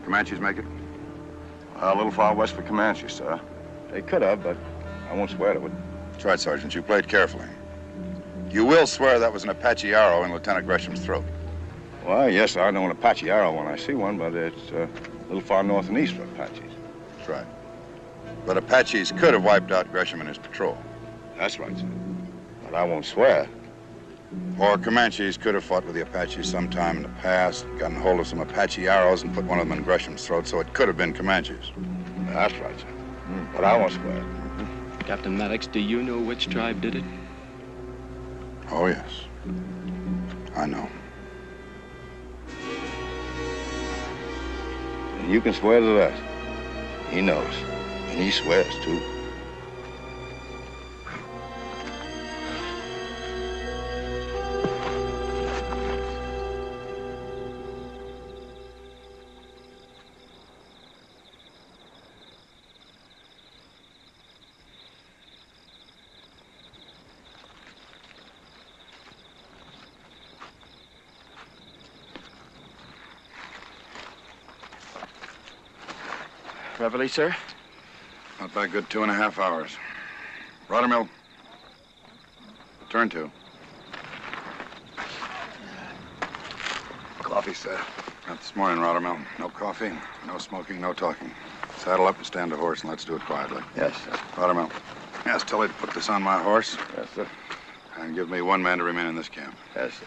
Comanches make it? A little far west for Comanche, sir. They could have, but I won't swear to it. That's right, Sergeant. You played carefully. You will swear that was an Apache arrow in Lieutenant Gresham's throat. Well, yes, I know an Apache arrow when I see one, but it's a little far north and east for Apaches. That's right. But Apaches could have wiped out Gresham and his patrol. That's right, sir. But I won't swear. Or Comanches could have fought with the Apaches sometime in the past, gotten hold of some Apache arrows and put one of them in Gresham's throat, so it could have been Comanches. That's right, sir. But I won't swear. Captain Maddox, do you know which tribe did it? Oh, yes. I know. You can swear to that. He knows. And he swears, too. Reveille, sir? Not by good 2.5 hours. Rottermill. Turn to. Coffee, sir. Not this morning, Rottermill. No coffee, no smoking, no talking. Saddle up and stand a horse, and let's do it quietly. Yes, sir. Rottermill, ask Tully to put this on my horse. Yes, sir. And give me 1 man to remain in this camp. Yes, sir.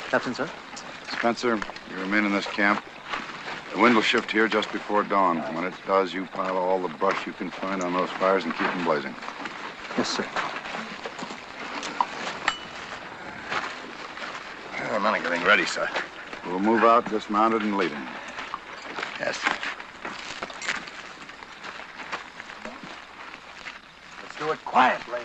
Captain, sir? Spencer, you remain in this camp. The wind will shift here just before dawn. When it does, you pile all the brush you can find on those fires and keep them blazing. Yes, sir. Well, men are getting ready, sir. We'll move out dismounted and leading. Yes, sir. Let's do it quietly.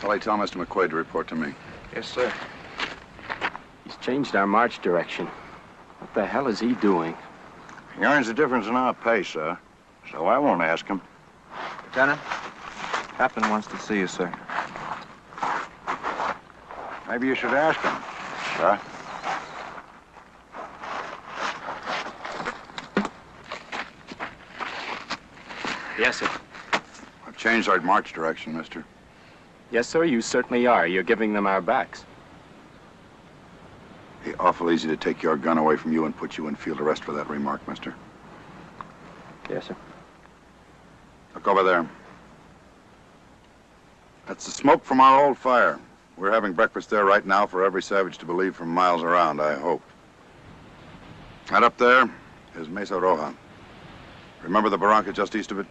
Tully, tell Mr. McQuaid to report to me. Yes, sir. He's changed our march direction. What the hell is he doing? He earns the difference in our pay, sir. So I won't ask him. Lieutenant, Captain wants to see you, sir. Maybe you should ask him, sir. Yes, sir. I've changed our march direction, mister. Yes, sir, you certainly are. You're giving them our backs. Be awful easy to take your gun away from you and put you in field arrest for that remark, mister. Yes, sir. Look over there. That's the smoke from our old fire. We're having breakfast there right now for every savage to believe from miles around, I hope. That up there is Mesa Roja. Remember the barranca just east of it?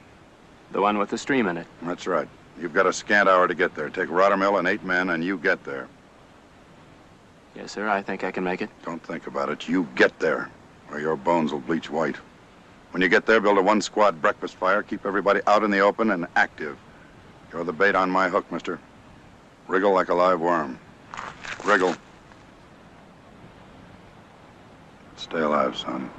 The one with the stream in it. That's right. You've got a scant hour to get there. Take Rottermill and 8 men, and you get there. Yes, sir, I think I can make it. Don't think about it. You get there, or your bones will bleach white. When you get there, build a 1-squad breakfast fire. Keep everybody out in the open and active. You're the bait on my hook, mister. Wriggle like a live worm. Wriggle. Stay alive, son.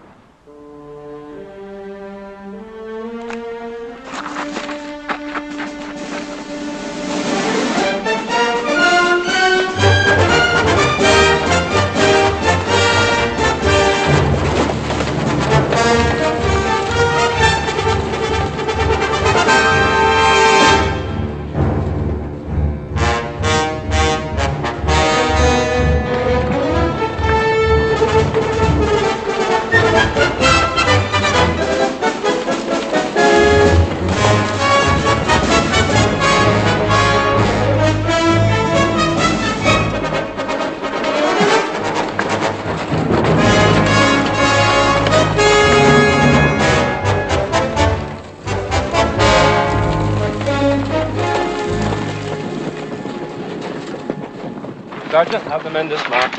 Sergeant, have the men dismount.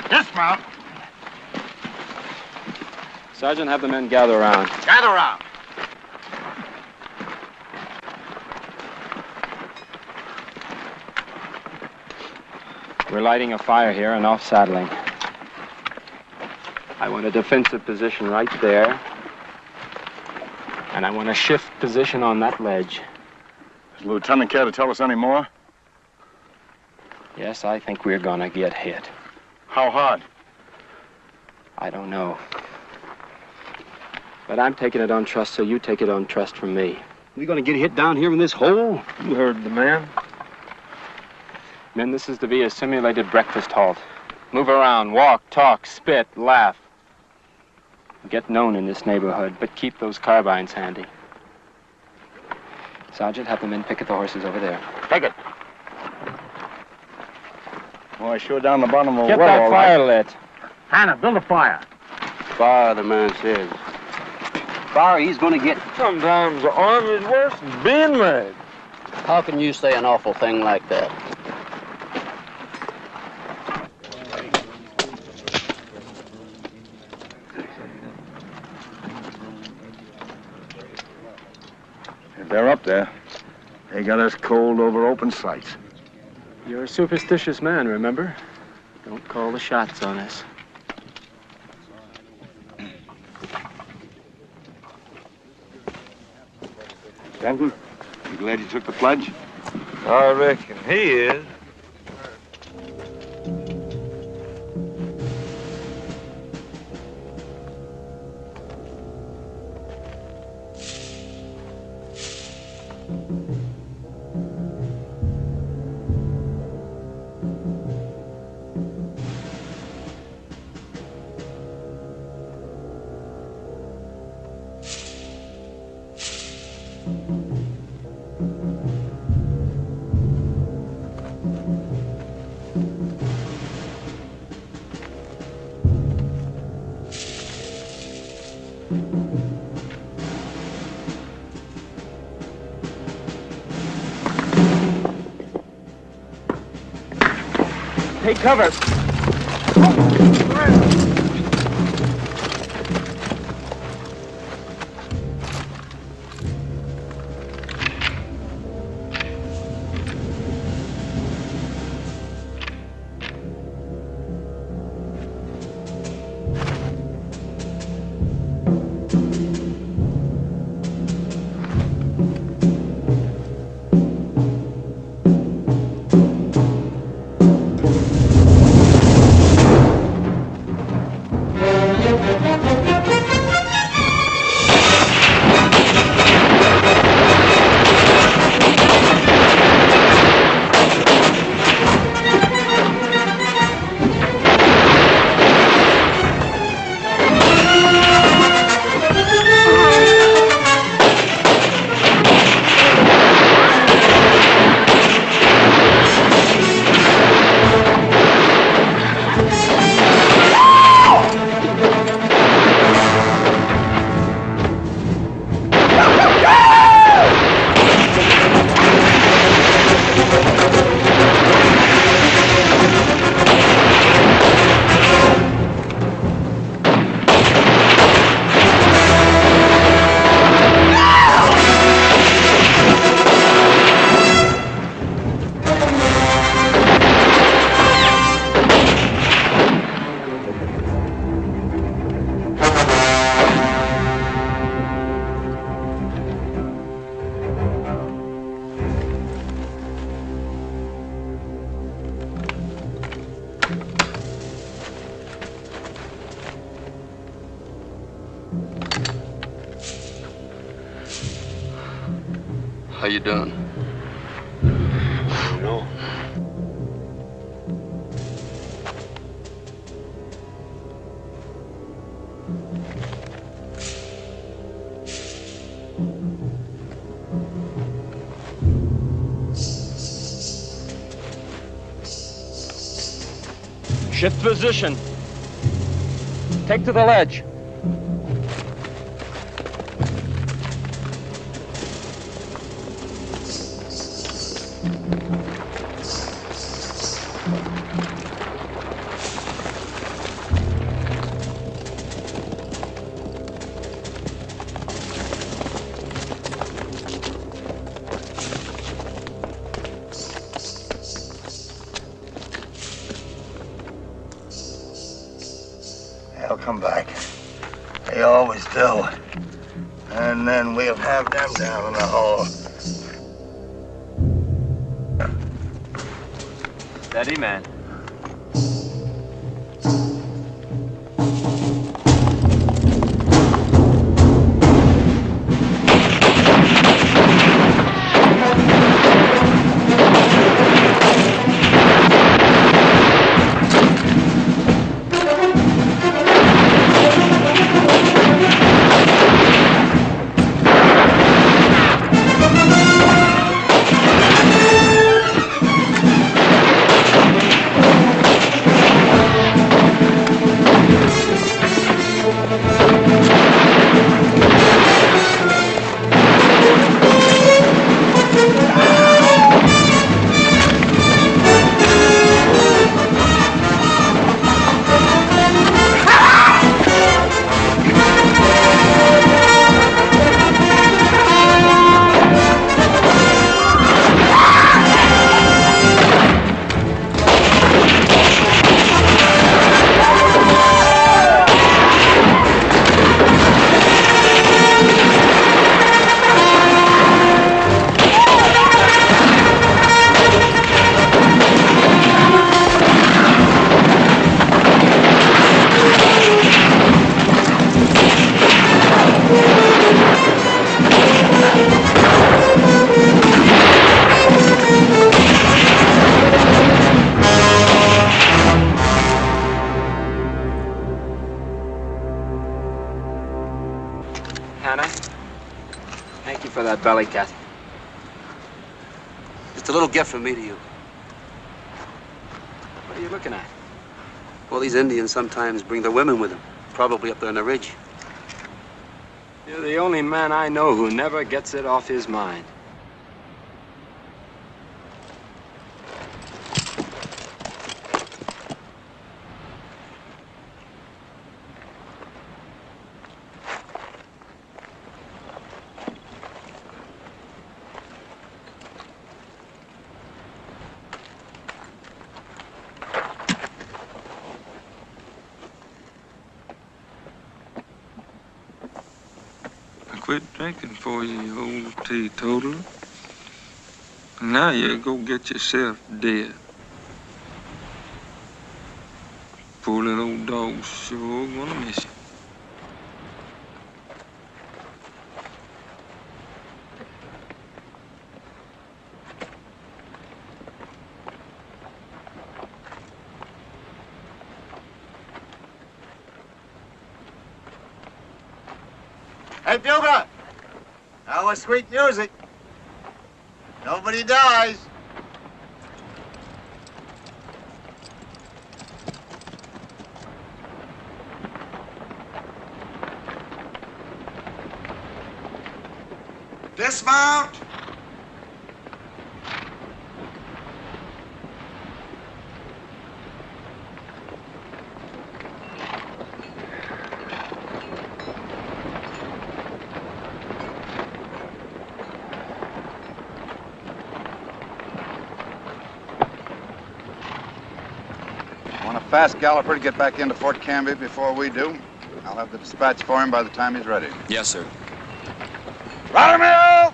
Dismount? Sergeant, have the men gather around. Gather around. We're lighting a fire here and off-saddling. I want a defensive position right there. And I want a shift position on that ledge. Does the lieutenant care to tell us any more? Yes, I think we're gonna get hit. How hard? I don't know. But I'm taking it on trust, so you take it on trust from me. We gonna get hit down here in this hole? You heard the man. Men, this is to be a simulated breakfast halt. Move around, walk, talk, spit, laugh. Get known in this neighborhood, but keep those carbines handy. Sergeant, have the men picket the horses over there. Take it. Boy, sure down the bottom of a Get well, that all fire right. lit. Hannah, build a fire. Fire, the man says. Fire, he's gonna get. Sometimes the army's worse than being mad. How can you say an awful thing like that? If they're up there, they got us cold over open sights. You're a superstitious man, remember? Don't call the shots on us. Denton, you glad you took the pledge? I reckon he is. Take cover. How you doing? No. Shift position. Take to the ledge. They'll come back. They always do. And then we'll have them down in the hole. Steady, man. Hannah, thank you for that belly cat. It's a little gift from me to you. What are you looking at? Well, these Indians sometimes bring their women with them, probably up there on the ridge. You're the only man I know who never gets it off his mind. Quit drinking for you, you old teetotaler. Now you go get yourself dead. Poor little old dog's sure gonna miss you. Hey, Bugler! That was sweet music. Nobody dies. Dismount! Want a fast galloper to get back into Fort Canby before we do? I'll have the dispatch for him by the time he's ready. Yes, sir. Rottermill!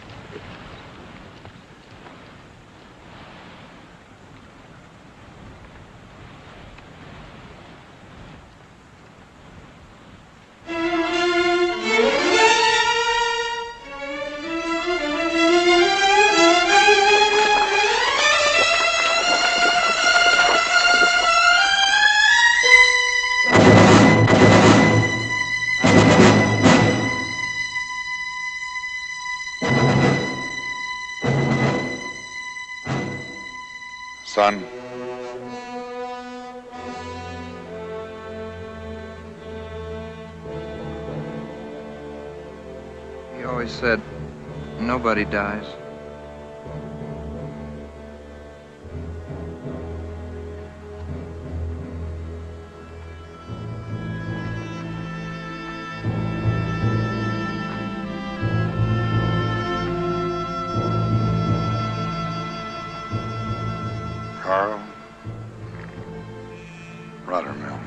Son, He always said, nobody dies. Carl, Rottermill.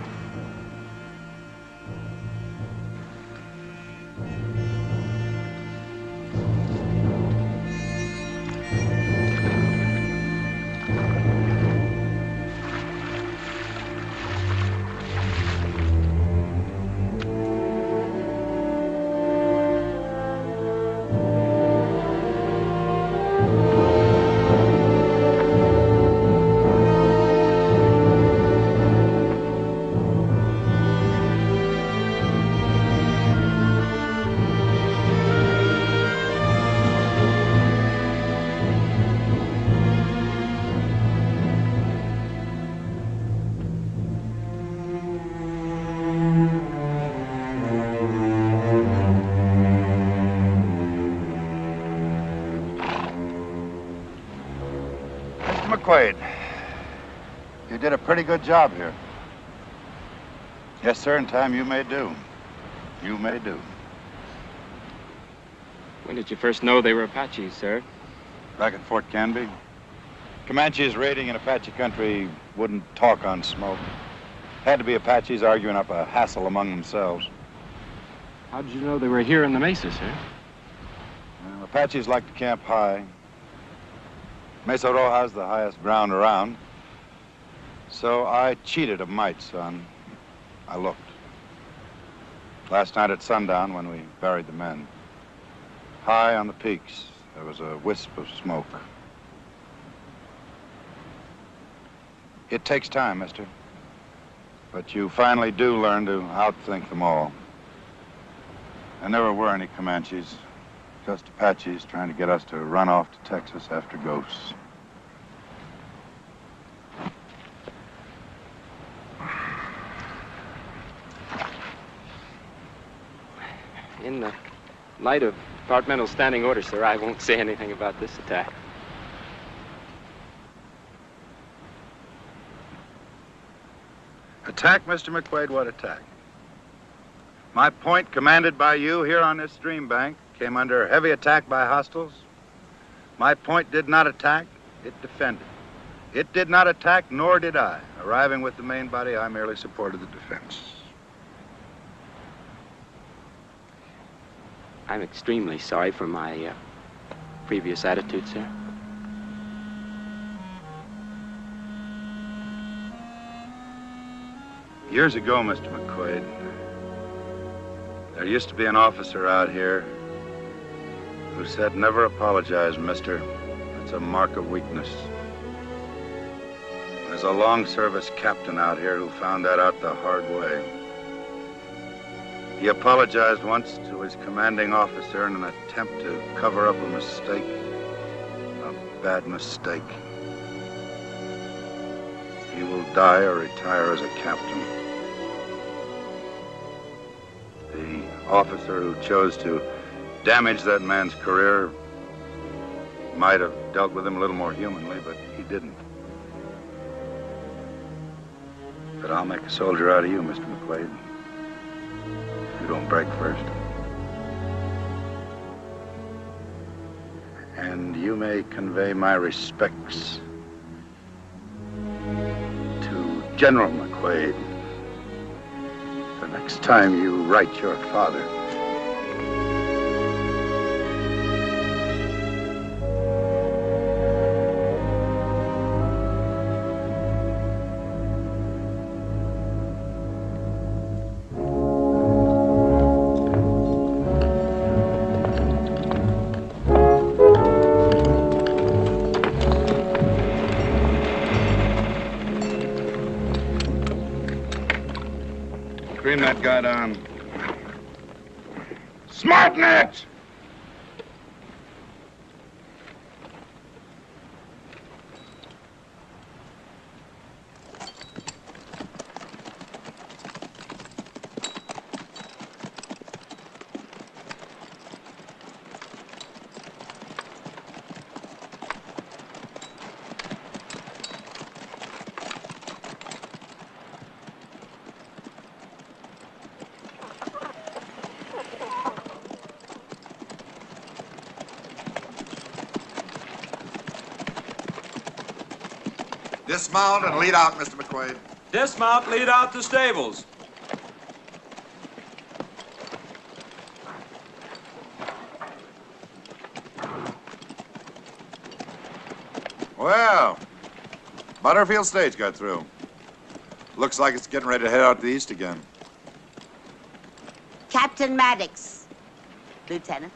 Mr. McQuaid, you did a pretty good job here. Yes, sir, in time you may do. You may do. When did you first know they were Apaches, sir? Back at Fort Canby. Comanches raiding in Apache country wouldn't talk on smoke. Had to be Apaches arguing up a hassle among themselves. How did you know they were here in the mesa, sir? Well, Apaches like to camp high. Mesa Roja's the highest ground around. So I cheated a mite, son. I looked. Last night at sundown when we buried the men. High on the peaks, there was a wisp of smoke. It takes time, mister. But you finally do learn to outthink them all. There never were any Comanches. Just Apaches trying to get us to run off to Texas after ghosts. In the light of departmental standing orders, sir, I won't say anything about this attack. Attack, Mr. McQuaid? What attack? My point, commanded by you here on this stream bank, came under heavy attack by hostiles. My point did not attack, it defended. It did not attack, nor did I. Arriving with the main body, I merely supported the defense. I'm extremely sorry for my previous attitude, sir. Years ago, Mr. McQuaid, there used to be an officer out here who said, "Never apologize, mister. It's a mark of weakness." There's a long-service captain out here who found that out the hard way. He apologized once to his commanding officer in an attempt to cover up a mistake, a bad mistake. He will die or retire as a captain. The officer who chose to damage that man's career might have dealt with him a little more humanly, but he didn't. But I'll make a soldier out of you, Mr. McQuaid. If you don't break first. And you may convey my respects to General McQuaid the next time you write your father. Scream that guy down. Smartnecks! Dismount and lead out, Mr. McQuaid. Dismount, lead out the stables. Well, Butterfield stage got through. Looks like it's getting ready to head out to the east again. Captain Maddox. Lieutenant.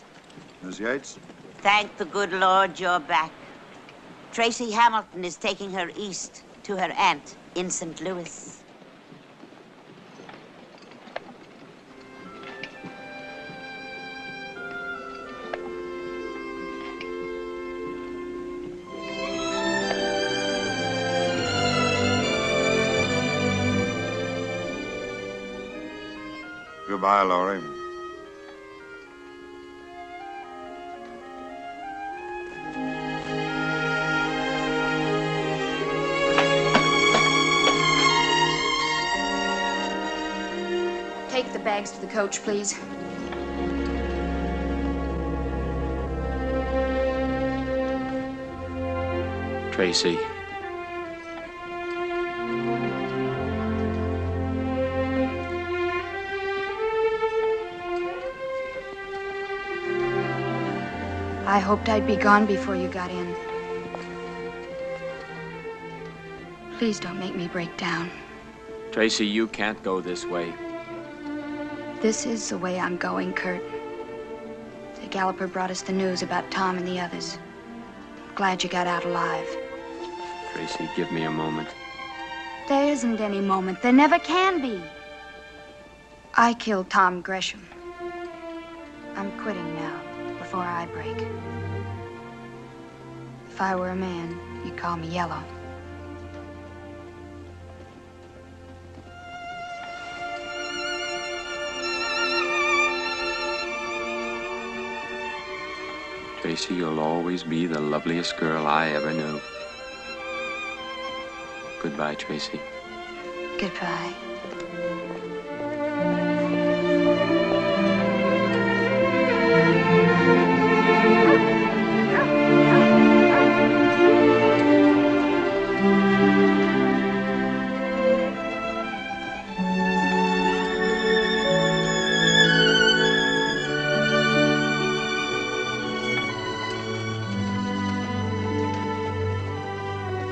Miss Yates? Thank the good Lord you're back. Tracy Hamilton is taking her east to her aunt in St. Louis. Goodbye, Laurie. Take the bags to the coach, please. Tracy. I hoped I'd be gone before you got in. Please don't make me break down. Tracy, you can't go this way. This is the way I'm going, Kurt. The Galloper brought us the news about Tom and the others. Glad you got out alive. Tracy, give me a moment. There isn't any moment. There never can be. I killed Tom Gresham. I'm quitting now, before I break. If I were a man, you'd call me Yellow. Tracy, you'll always be the loveliest girl I ever knew. Goodbye, Tracy. Goodbye.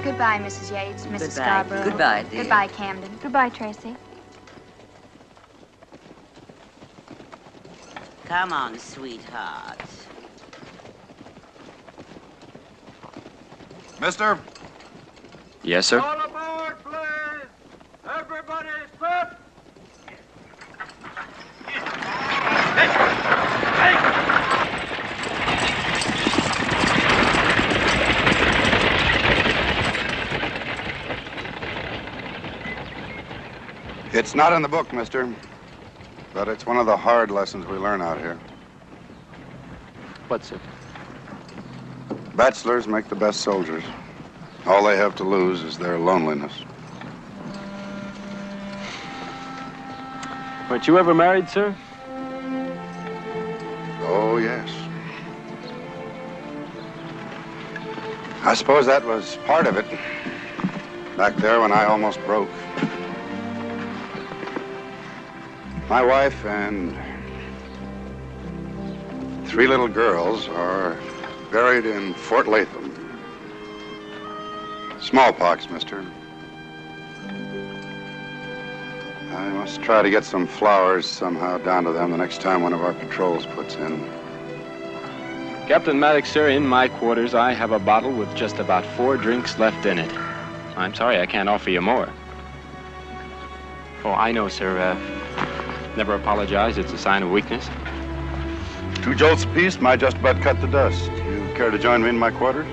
Goodbye, Mrs. Yates, Mrs. Goodbye. Scarborough. Goodbye, dear. Goodbye, Camden. Goodbye, Tracy. Come on, sweetheart. Mister? Yes, sir? All aboard, please! Everybody equipped! It's not in the book, mister. But it's one of the hard lessons we learn out here. What's it? Bachelors make the best soldiers. All they have to lose is their loneliness. Weren't you ever married, sir? Oh, yes. I suppose that was part of it. Back there when I almost broke. My wife and 3 little girls are buried in Fort Latham. Smallpox, mister. I must try to get some flowers somehow down to them the next time one of our patrols puts in. Captain Maddox, sir, in my quarters, I have a bottle with just about 4 drinks left in it. I'm sorry I can't offer you more. Oh, I know, sir. Never apologize. It's a sign of weakness. 2 jolts apiece might just about cut the dust. You care to join me in my quarters?